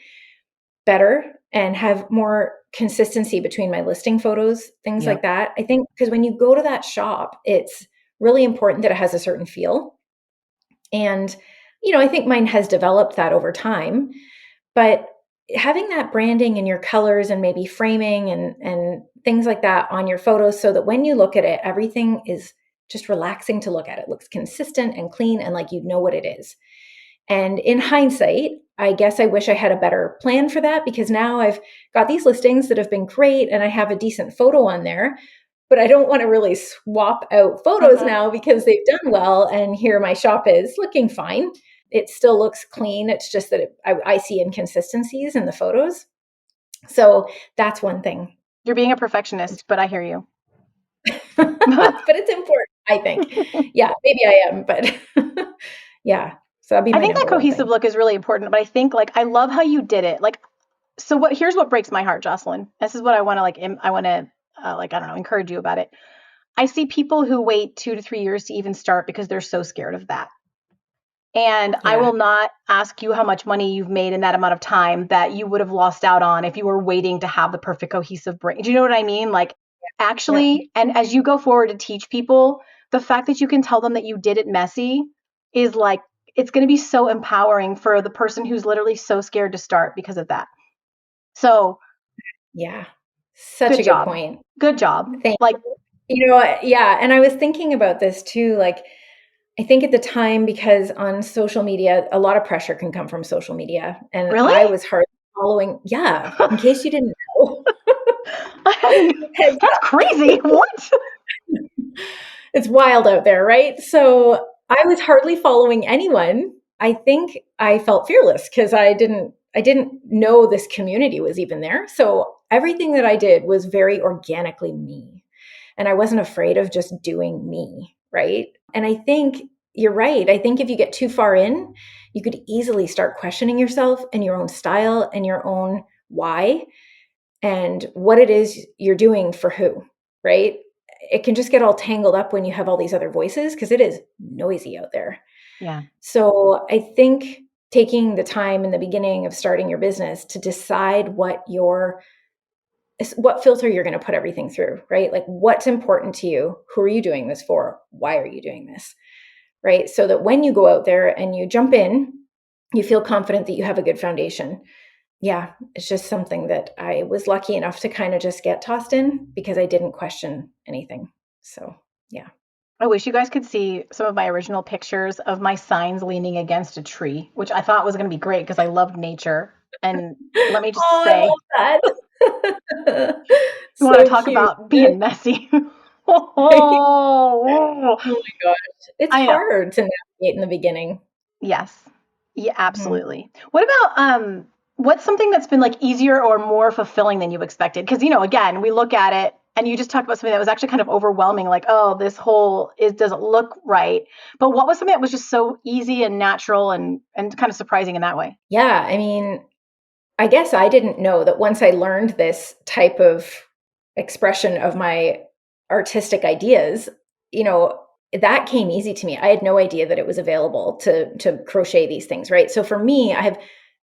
better and have more consistency between my listing photos, things like that. I think because when you go to that shop, it's really important that it has a certain feel. And, I think mine has developed that over time. But having that branding and your colors and maybe framing and things like that on your photos so that when you look at it, everything is just relaxing to look at. It looks consistent and clean and like you know what it is. And in hindsight, I guess I wish I had a better plan for that because now I've got these listings that have been great and I have a decent photo on there, but I don't want to really swap out photos now because they've done well and here my shop is looking fine. It still looks clean. It's just that I see inconsistencies in the photos. So that's one thing.
You're being a perfectionist, but I hear you.
But it's important, I think. Yeah, maybe I am, but yeah. So that'd be my
I think that cohesive look is really important, but I think I love how you did it. Here's what breaks my heart, Jocelyn. This is what I want to I don't know, encourage you about it. I see people who wait 2 to 3 years to even start because they're so scared of that. And I will not ask you how much money you've made in that amount of time that you would have lost out on if you were waiting to have the perfect cohesive brain. Do you know what I mean? actually, and as you go forward to teach people, the fact that you can tell them that you did it messy is like, it's going to be so empowering for the person who's literally so scared to start because of that. So
Yeah. Such
good
a good
job.
point.
Good job.
Thank
Like,
you. Yeah. And I was thinking about this too. Like, I think at the time, because on social media, a lot of pressure can come from social media. And
really?
I was hard following. Yeah. In case you didn't know.
That's crazy. What?
It's wild out there, right? So I was hardly following anyone. I think I felt fearless because I didn't know this community was even there. So everything that I did was very organically me. And I wasn't afraid of just doing me, right? And I think you're right. I think if you get too far in, you could easily start questioning yourself and your own style and your own why and what it is you're doing for who, right? It can just get all tangled up when you have all these other voices because it is noisy out there.
Yeah.
So I think taking the time in the beginning of starting your business to decide what filter you're going to put everything through, right? Like what's important to you? Who are you doing this for? Why are you doing this? Right? So that when you go out there and you jump in, you feel confident that you have a good foundation. Yeah, it's just something that I was lucky enough to kind of just get tossed in because I didn't question anything. So, yeah.
I wish you guys could see some of my original pictures of my signs leaning against a tree, which I thought was going to be great because I loved nature. And let me just say,
I love that.
you want to
So
talk
cute.
about being messy.
Oh my gosh. It's
I know.
hard to navigate in the beginning.
Yes. Yeah,
Mhm.
absolutely. What about what's something that's been like easier or more fulfilling than you expected? Because again, we look at it and you just talked about something that was actually kind of overwhelming, like, oh, this whole doesn't look right. But what was something that was just so easy and natural and kind of surprising in that way?
Yeah, I mean, I guess I didn't know that once I learned this type of expression of my artistic ideas, you know, that came easy to me. I had no idea that it was available to crochet these things, right? So for me, I have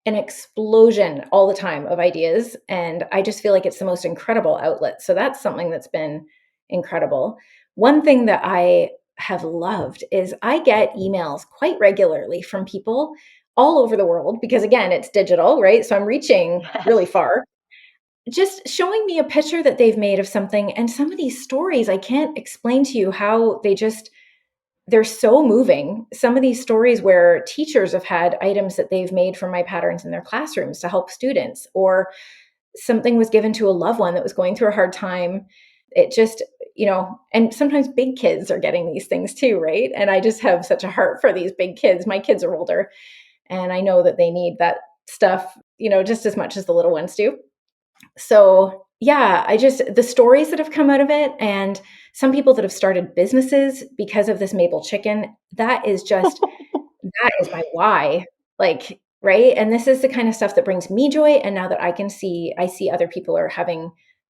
an explosion all the time of ideas and I just feel like it's the most incredible outlet. So that's something that's been incredible. One thing that I have loved is I get emails quite regularly from people all over the world because again, it's digital, right? So I'm reaching really
Yes.
far. Just showing me a picture that they've made of something and some of these stories, I can't explain to you how they're so moving. Some of these stories where teachers have had items that they've made from my patterns in their classrooms to help students, or something was given to a loved one that was going through a hard time. It just, and sometimes big kids are getting these things too, right? And I just have such a heart for these big kids. My kids are older and I know that they need that stuff, just as much as the little ones do. So, yeah, the stories that have come out of it and some people that have started businesses because of this maple chicken, that is my why. Like, right? And this is the kind of stuff that brings me joy. And now that I see other people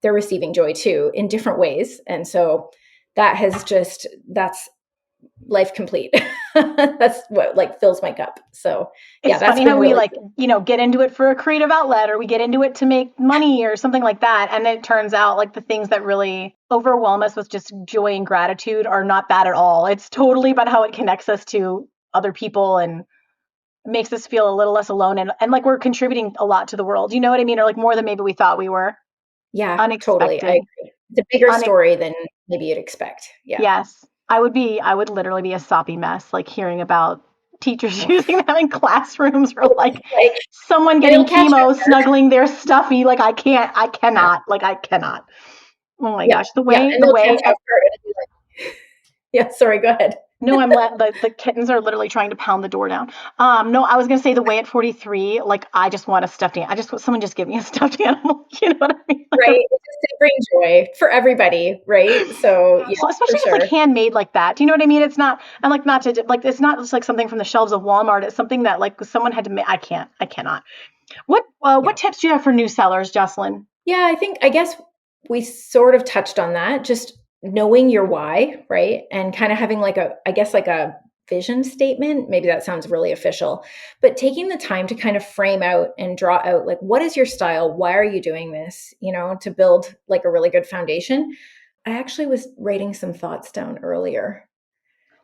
they're receiving joy too in different ways. And so that's life complete. That's what like fills my cup. So yeah,
It's
that's
funny
been
how we
really
like, get into it for a creative outlet or we get into it to make money or something like that. And it turns out like the things that really overwhelm us with just joy and gratitude are not that at all. It's totally about how it connects us to other people and makes us feel a little less alone and like we're contributing a lot to the world. You know what I mean? Or like more than maybe we thought we were.
yeah, totally. I
Unexpected.
agree. It's a bigger
Unex-
story than maybe you'd expect. Yeah.
yes. I would literally be a soppy mess, like hearing about teachers
Ugh.
using them in classrooms or like
Like,
someone
and
getting
it'll catch you
chemo,
off guard.
snuggling their stuffy. Like I
Yeah.
cannot, like I cannot. Oh my
Yeah.
gosh.
Yeah. And
The
they'll catch
way,
you off guard. And be like, yeah, sorry, go ahead.
no, the kittens are literally trying to pound the door down. No, I was going to say the way at 43, like I just want a stuffed animal. Someone just give me a stuffed animal. You know what I mean? Like
Right. It just bring joy for everybody. Right. So yeah,
so
for
especially if it's like
sure.
handmade like that. Do you know what I mean? It's not, and like not to like it's not just like something from the shelves of Walmart. It's something that like someone had to make. I cannot. What
Yeah.
tips do you have for new sellers, Jocelyn?
Yeah, I guess we sort of touched on that, just knowing your why, right? And kind of having like a vision statement. Maybe that sounds really official, but taking the time to kind of frame out and draw out like, what is your style? Why are you doing this? To build like a really good foundation. I actually was writing some thoughts down earlier.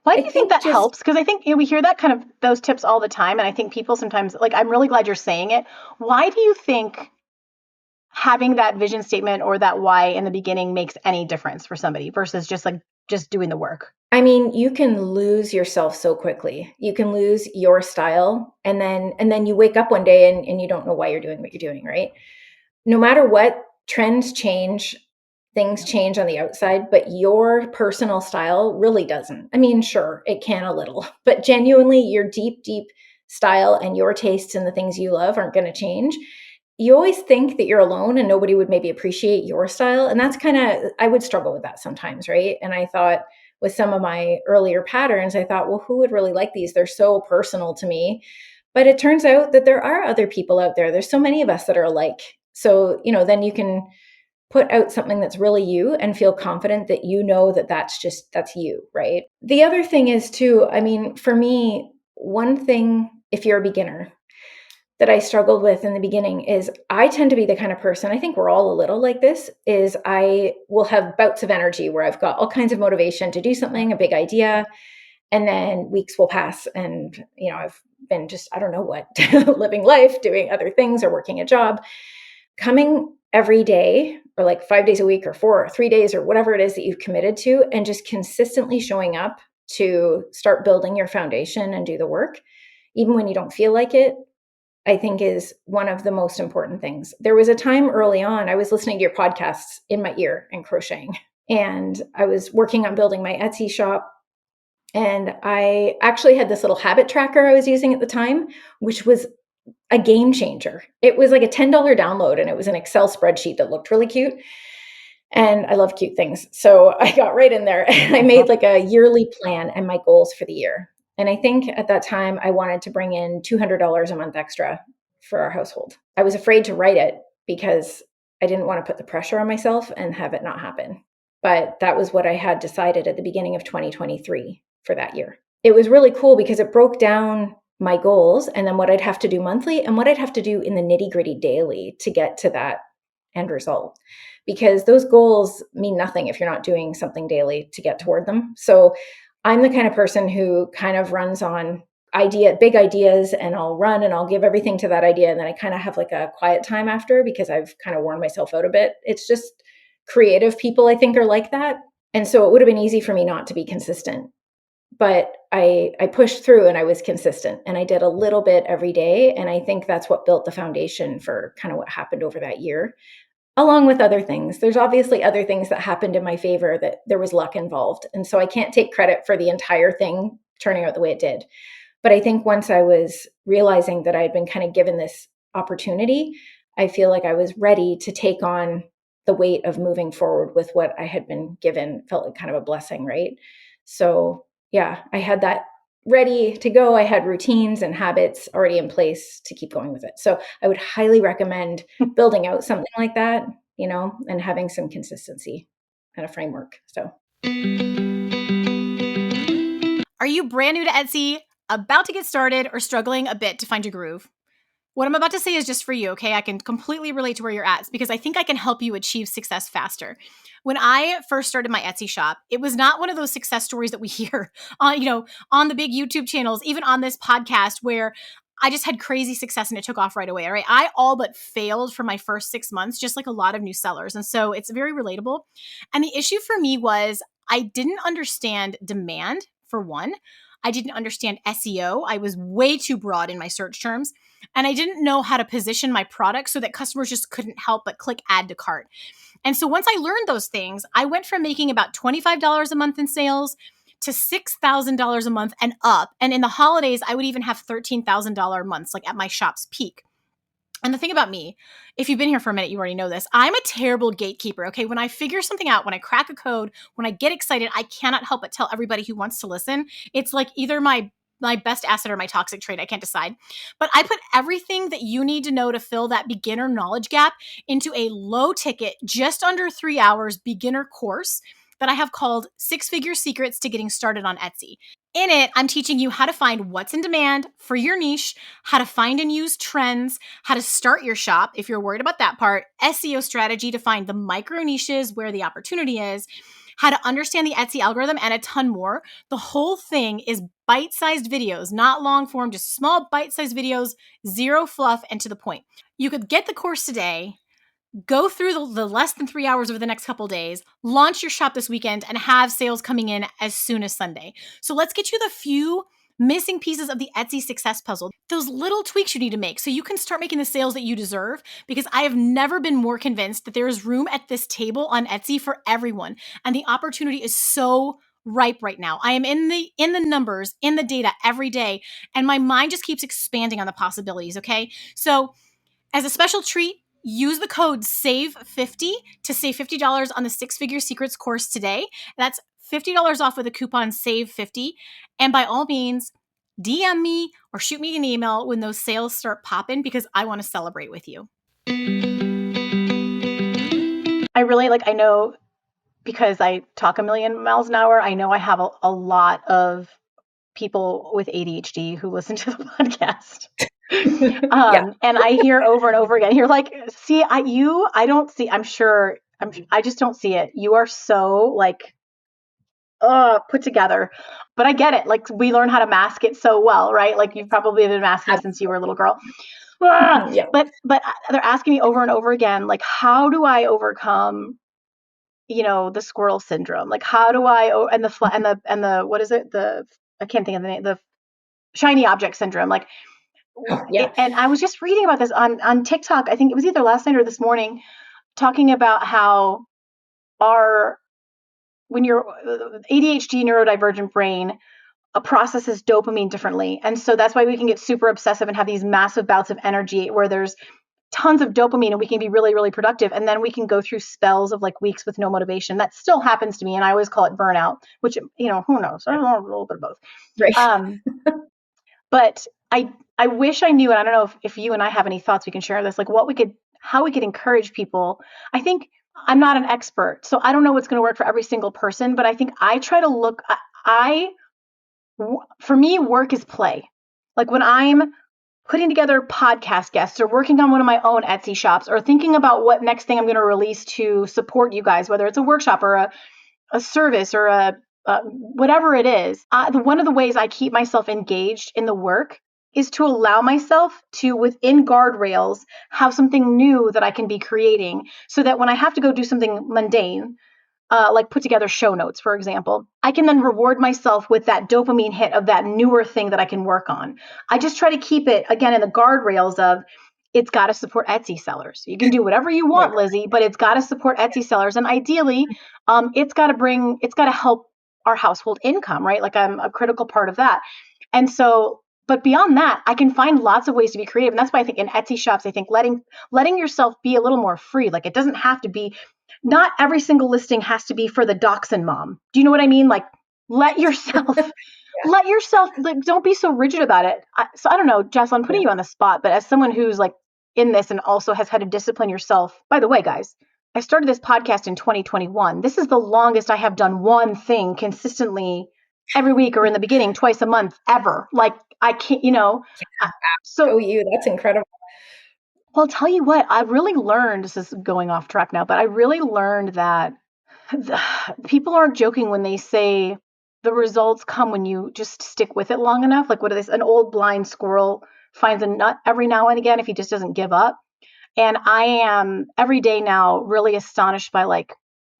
Why do
I
you think
think
that
just,
helps? Because I think we hear that kind of those tips all the time, and I think people sometimes like. I'm really glad you're saying it. Why do you think having that vision statement or that why in the beginning makes any difference for somebody versus just doing the work?
I mean, you can lose yourself so quickly. You can lose your style, and then you wake up one day and you don't know why you're doing what you're doing, right? No matter what, trends change, things change on the outside, but your personal style really doesn't. I mean, sure, it can a little, but genuinely, your deep, deep style and your tastes and the things you love aren't going to change. You always think that you're alone and nobody would maybe appreciate your style. And that's kind of, I would struggle with that sometimes, right? And I thought with some of my earlier patterns, I thought, well, who would really like these? They're so personal to me. But it turns out that there are other people out there. There's so many of us that are alike. So, then you can put out something that's really you and feel confident that that's you, right? The other thing is too, I mean, for me, one thing, if you're a beginner, that I struggled with in the beginning is I tend to be the kind of person, I think we're all a little like this, is I will have bouts of energy where I've got all kinds of motivation to do something, a big idea, and then weeks will pass and, I've been just, I don't know what, living life, doing other things or working a job. Coming every day or like 5 days a week or 4 or 3 days or whatever it is that you've committed to, and just consistently showing up to start building your foundation and do the work, even when you don't feel like it, I think is one of the most important things. There was a time early on, I was listening to your podcasts in my ear and crocheting, and I was working on building my Etsy shop. And I actually had this little habit tracker I was using at the time, which was a game changer. It was like a $10 download, and it was an Excel spreadsheet that looked really cute. And I love cute things. So I got right in there and I made like a yearly plan and my goals for the year. And I think at that time I wanted to bring in $200 a month extra for our household. I was afraid to write it because I didn't want to put the pressure on myself and have it not happen. But that was what I had decided at the beginning of 2023 for that year. It was really cool because it broke down my goals and then what I'd have to do monthly and what I'd have to do in the nitty-gritty daily to get to that end result. Because those goals mean nothing if you're not doing something daily to get toward them. So I'm the kind of person who kind of runs on big ideas, and I'll run and I'll give everything to that idea. And then I kind of have like a quiet time after because I've kind of worn myself out a bit. It's just creative people, I think, are like that. And so it would have been easy for me not to be consistent. But I pushed through and I was consistent and I did a little bit every day. And I think that's what built the foundation for kind of what happened over that year, along with other things. There's obviously other things that happened in my favor that there was luck involved. And so I can't take credit for the entire thing turning out the way it did. But I think once I was realizing that I had been kind of given this opportunity, I feel like I was ready to take on the weight of moving forward with what I had been given. Felt like kind of a blessing, right? So yeah, I had that ready to go. I had routines and habits already in place to keep going with it. So I would highly recommend building out something like that, and having some consistency and a framework. So,
Are you brand new to Etsy, about to get started, or struggling a bit to find your groove? What I'm about to say is just for you, okay? I can completely relate to where you're at because I think I can help you achieve success faster. When I first started my Etsy shop, it was not one of those success stories that we hear on the big YouTube channels, even on this podcast, where I just had crazy success and it took off right away. All right. I all but failed for my first 6 months, just like a lot of new sellers. And so it's very relatable. And the issue for me was I didn't understand demand, for one. I didn't understand SEO. I was way too broad in my search terms. And I didn't know how to position my product so that customers just couldn't help but click add to cart. And so once I learned those things, I went from making about $25 a month in sales to $6,000 a month and up. And in the holidays, I would even have $13,000 months, like at my shop's peak. And the thing about me, if you've been here for a minute, you already know this. I'm a terrible gatekeeper, okay? When I figure something out, when I crack a code, when I get excited, I cannot help but tell everybody who wants to listen. It's like either my best asset or my toxic trait. I can't decide. But I put everything that you need to know to fill that beginner knowledge gap into a low ticket, just under 3 hours beginner course that I have called 6-Figure Secrets to Getting Started on Etsy. In it, I'm teaching you how to find what's in demand for your niche, how to find and use trends, how to start your shop if you're worried about that part, SEO strategy to find the micro niches where the opportunity is, how to understand the Etsy algorithm, and a ton more. The whole thing is bite-sized videos, not long form, just small bite-sized videos, zero fluff, and to the point. You could get the course today, go through the less than 3 hours over the next couple days, launch your shop this weekend, and have sales coming in as soon as Sunday. So let's get you the few missing pieces of the Etsy success puzzle, those little tweaks you need to make so you can start making the sales that you deserve, because I have never been more convinced that there is room at this table on Etsy for everyone. And the opportunity is so ripe right now. I am in the numbers, in the data every day, and my mind just keeps expanding on the possibilities, okay? So as a special treat, use the code SAVE50 to save $50 on the 6-Figure Secrets course today. That's $50 off with the coupon SAVE50. And by all means, DM me or shoot me an email when those sales start popping, because I want to celebrate with you.
I really I know, because I talk a million miles an hour, I know I have a lot of people with ADHD who listen to the podcast. And I hear over and over again, you're like, see, I don't see, I just don't see it. You are so put together, but I get it. Like, we learn how to mask it so well, right? Like, you've probably been masking it since you were a little girl.
Yeah.
But they're asking me over and over again, like, how do I overcome, the squirrel syndrome? Like, how do I, and the, what is it? I can't think of the name, the shiny object syndrome. Like,
Yeah.
and I was just reading about this on TikTok. I think it was either last night or this morning, talking about how when your ADHD, neurodivergent brain processes dopamine differently. And so that's why we can get super obsessive and have these massive bouts of energy where there's tons of dopamine and we can be really, really productive. And then we can go through spells of weeks with no motivation. That still happens to me. And I always call it burnout, which, who knows? I don't know, a little bit of both.
Right.
But I wish I knew, and I don't know if you and I have any thoughts we can share this, how we could encourage people. I think I'm not an expert, so I don't know what's going to work for every single person, but I think I try to look, for me, work is play. Like, when I'm putting together podcast guests or working on one of my own Etsy shops or thinking about what next thing I'm going to release to support you guys, whether it's a workshop or a service or whatever it is, one of the ways I keep myself engaged in the work is to allow myself to, within guardrails, have something new that I can be creating, so that when I have to go do something mundane, like put together show notes, for example, I can then reward myself with that dopamine hit of that newer thing that I can work on. I just try to keep it, again, in the guardrails of, it's got to support Etsy sellers. You can do whatever you want, Lizzie, but it's got to support Etsy sellers. And ideally, it's got to help our household income, right? Like, I'm a critical part of that. And so, but beyond that, I can find lots of ways to be creative. And that's why I think in Etsy shops, I think letting yourself be a little more free. Like, it doesn't have to be, not every single listing has to be for the dachshund mom. Do you know what I mean? Like, let yourself, don't be so rigid about it. So I don't know, Jocelyn, I'm putting you on the spot, but as someone who's in this and also has had to discipline yourself, by the way, guys, I started this podcast in 2021. This is the longest I have done one thing consistently every week, or in the beginning, twice a month, ever. Like, I can't,
So that's incredible.
Well, I'll tell you what, I really learned, this is going off track now, but I really learned that people aren't joking when they say the results come when you just stick with it long enough. Like, what is this? An old blind squirrel finds a nut every now and again if he just doesn't give up. And I am every day now really astonished by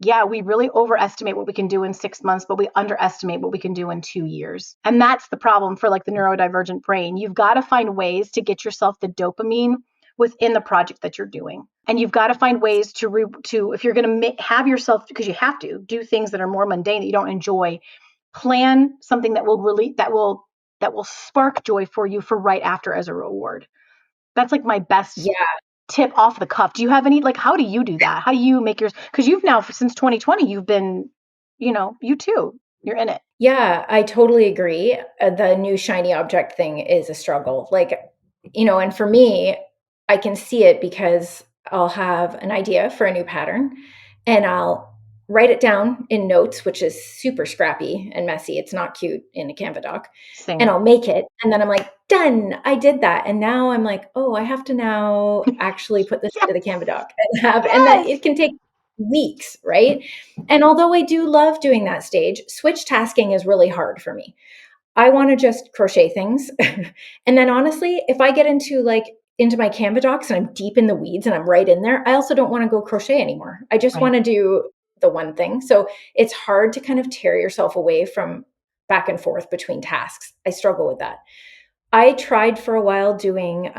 yeah, we really overestimate what we can do in 6 months, but we underestimate what we can do in 2 years. And that's the problem for the neurodivergent brain. You've got to find ways to get yourself the dopamine within the project that you're doing. And you've got to find ways to if you're going to have yourself, because you have to do things that are more mundane that you don't enjoy, plan something that will spark joy for you for right after as a reward. That's my best tip off the cuff. Do you have any, how do you do that? How do you make yours? Because you've now, since 2020, you've been, you too, you're in it.
Yeah, I totally agree. The new shiny object thing is a struggle. And for me, I can see it because I'll have an idea for a new pattern and I'll write it down in notes, which is super scrappy and messy. It's not cute in a Canva doc.
Same.
And I'll make it. And then I'm like, done. I did that. And now I'm like, oh, I have to now actually put this into the Canva doc and then it can take weeks, right? And although I do love doing that stage, switch tasking is really hard for me. I want to just crochet things. And then honestly, if I get into my Canva docs and I'm deep in the weeds and I'm right in there, I also don't want to go crochet anymore. I just want to do the one thing. So it's hard to kind of tear yourself away from back and forth between tasks. I struggle with that. I tried for a while doing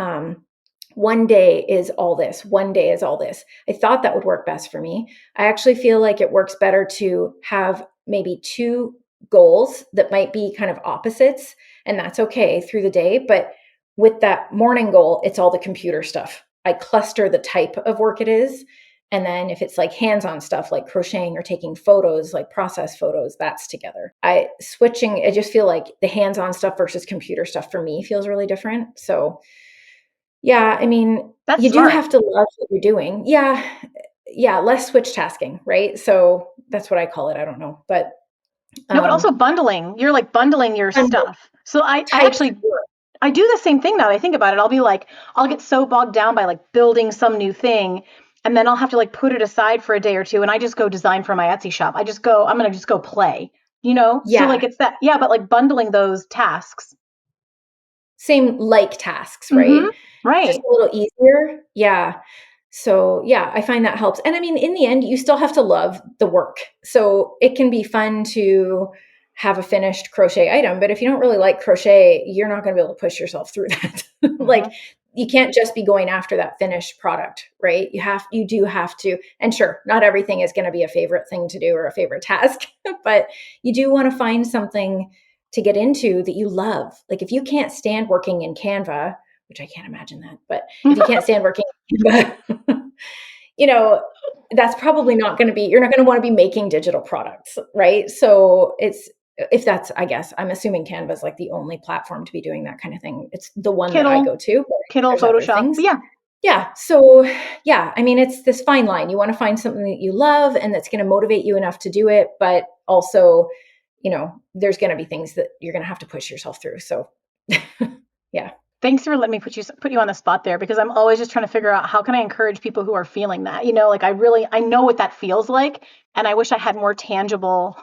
one day is all this, one day is all this. I thought that would work best for me. I actually feel like it works better to have maybe two goals that might be kind of opposites, and that's okay through the day. But with that morning goal, it's all the computer stuff. I cluster the type of work it is. And then if it's like hands-on stuff like crocheting or taking photos, like process photos, that's together. I just feel like the hands-on stuff versus computer stuff for me feels really different. So yeah, I mean,
That's
you
smart.
do have to love what you're doing. Yeah. Yeah. Less switch tasking, right? So that's what I call it. I don't know. But
No, but also bundling. You're like bundling your stuff. So I
types
actually
of work.
I do the same thing now that I think about it. I'll be like, I'll get so bogged down by like building some new thing, and then I'll have to like put it aside for a day or two, and I just go design for my Etsy shop. I'm gonna just go play, you know? So
Yeah.
like it's that, yeah, but like bundling those tasks.
Same like tasks, right? Just
Right.
a little easier. Yeah. So yeah, I find that helps. And I mean, in the end, you still have to love the work. So it can be fun to have a finished crochet item, but if you don't really like crochet, you're not going to be able to push yourself through that. Like you can't just be going after that finished product, right? You do have to, and sure, not everything is going to be a favorite thing to do or a favorite task, but you do want to find something to get into that you love. Like if you can't stand working in Canva, which I can't imagine that, but if you can't stand working in Canva, that's probably you're not going to want to be making digital products, right? So I guess, I'm assuming Canva is like the only platform to be doing that kind of thing. It's the one that I go to.
Kindle,
There's other
Photoshop.
things.
But yeah.
Yeah. So yeah, I mean, it's this fine line. You want to find something that you love and that's going to motivate you enough to do it, but also, there's going to be things that you're going to have to push yourself through. So yeah.
Thanks for letting me put you on the spot there, because I'm always just trying to figure out how can I encourage people who are feeling that, like I know what that feels like, and I wish I had more tangible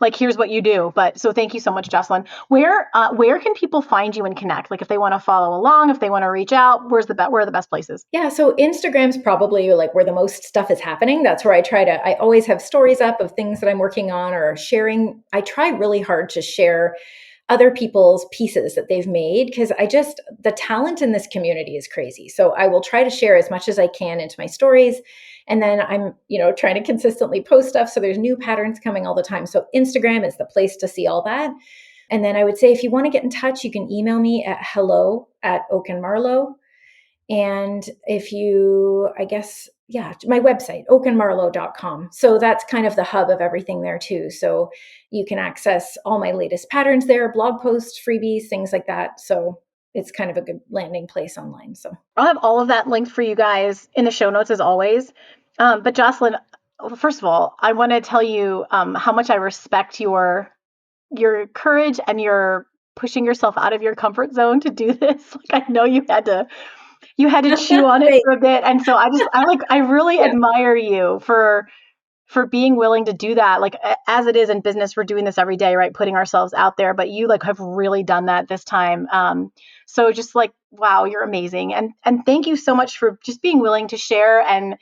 like here's what you do. But so thank you so much, Jocelyn. Where can people find you and connect? Like if they want to follow along, if they want to reach out, where are the best places?
Yeah, so Instagram's probably like where the most stuff is happening. That's where I always have stories up of things that I'm working on or sharing. I try really hard to share other people's pieces that they've made, because the talent in this community is crazy. So I will try to share as much as I can into my stories. And then I'm, trying to consistently post stuff. So there's new patterns coming all the time. So Instagram is the place to see all that. And then I would say, if you want to get in touch, you can email me at hello@oakandmarlow. And my website, oakandmarlow.com. So that's kind of the hub of everything there too. So you can access all my latest patterns there, blog posts, freebies, things like that. So it's kind of a good landing place online. So
I'll have all of that linked for you guys in the show notes as always. But Jocelyn, first of all, I want to tell you how much I respect your courage and your pushing yourself out of your comfort zone to do this. Like I know you had to chew on it for a bit, and so I really admire you for being willing to do that. Like as it is in business, we're doing this every day, right? Putting ourselves out there, but you like have really done that this time. So just like, wow, you're amazing. And thank you so much for just being willing to share and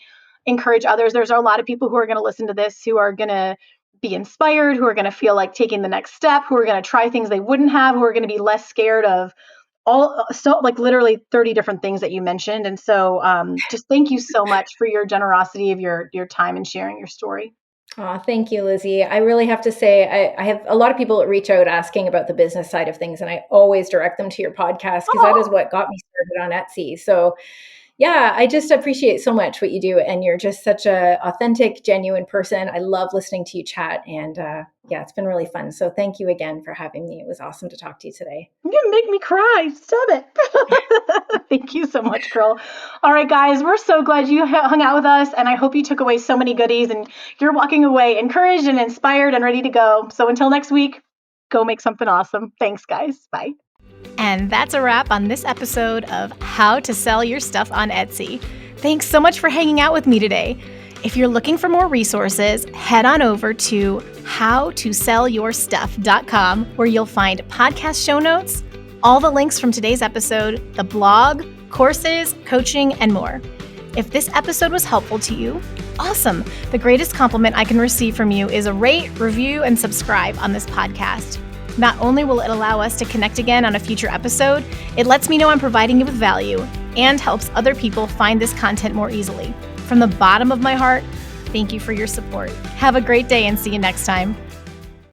encourage others. There's a lot of people who are going to listen to this who are going to be inspired, who are going to feel like taking the next step, who are going to try things they wouldn't have, who are going to be less scared of like literally 30 different things that you mentioned. And so just thank you so much for your generosity of your time and sharing your story.
Oh, thank you, Lizzie. I really have to say, I have a lot of people that reach out asking about the business side of things, and I always direct them to your podcast because that is what got me started on Etsy. So Yeah, I just appreciate so much what you do. And you're just such a authentic, genuine person. I love listening to you chat. And yeah, it's been really fun. So thank you again for having me. It was awesome to talk to you today.
You're going to make me cry. Stop it. Thank you so much, girl. All right, guys, we're so glad you hung out with us. And I hope you took away so many goodies and you're walking away encouraged and inspired and ready to go. So until next week, go make something awesome. Thanks, guys. Bye.
And that's a wrap on this episode of How to Sell Your Stuff on Etsy. Thanks so much for hanging out with me today. If you're looking for more resources, head on over to howtosellyourstuff.com, where you'll find podcast show notes, all the links from today's episode, the blog, courses, coaching, and more. If this episode was helpful to you, awesome. The greatest compliment I can receive from you is a rate, review, and subscribe on this podcast. Not only will it allow us to connect again on a future episode, it lets me know I'm providing you with value and helps other people find this content more easily. From the bottom of my heart, thank you for your support. Have a great day and see you next time.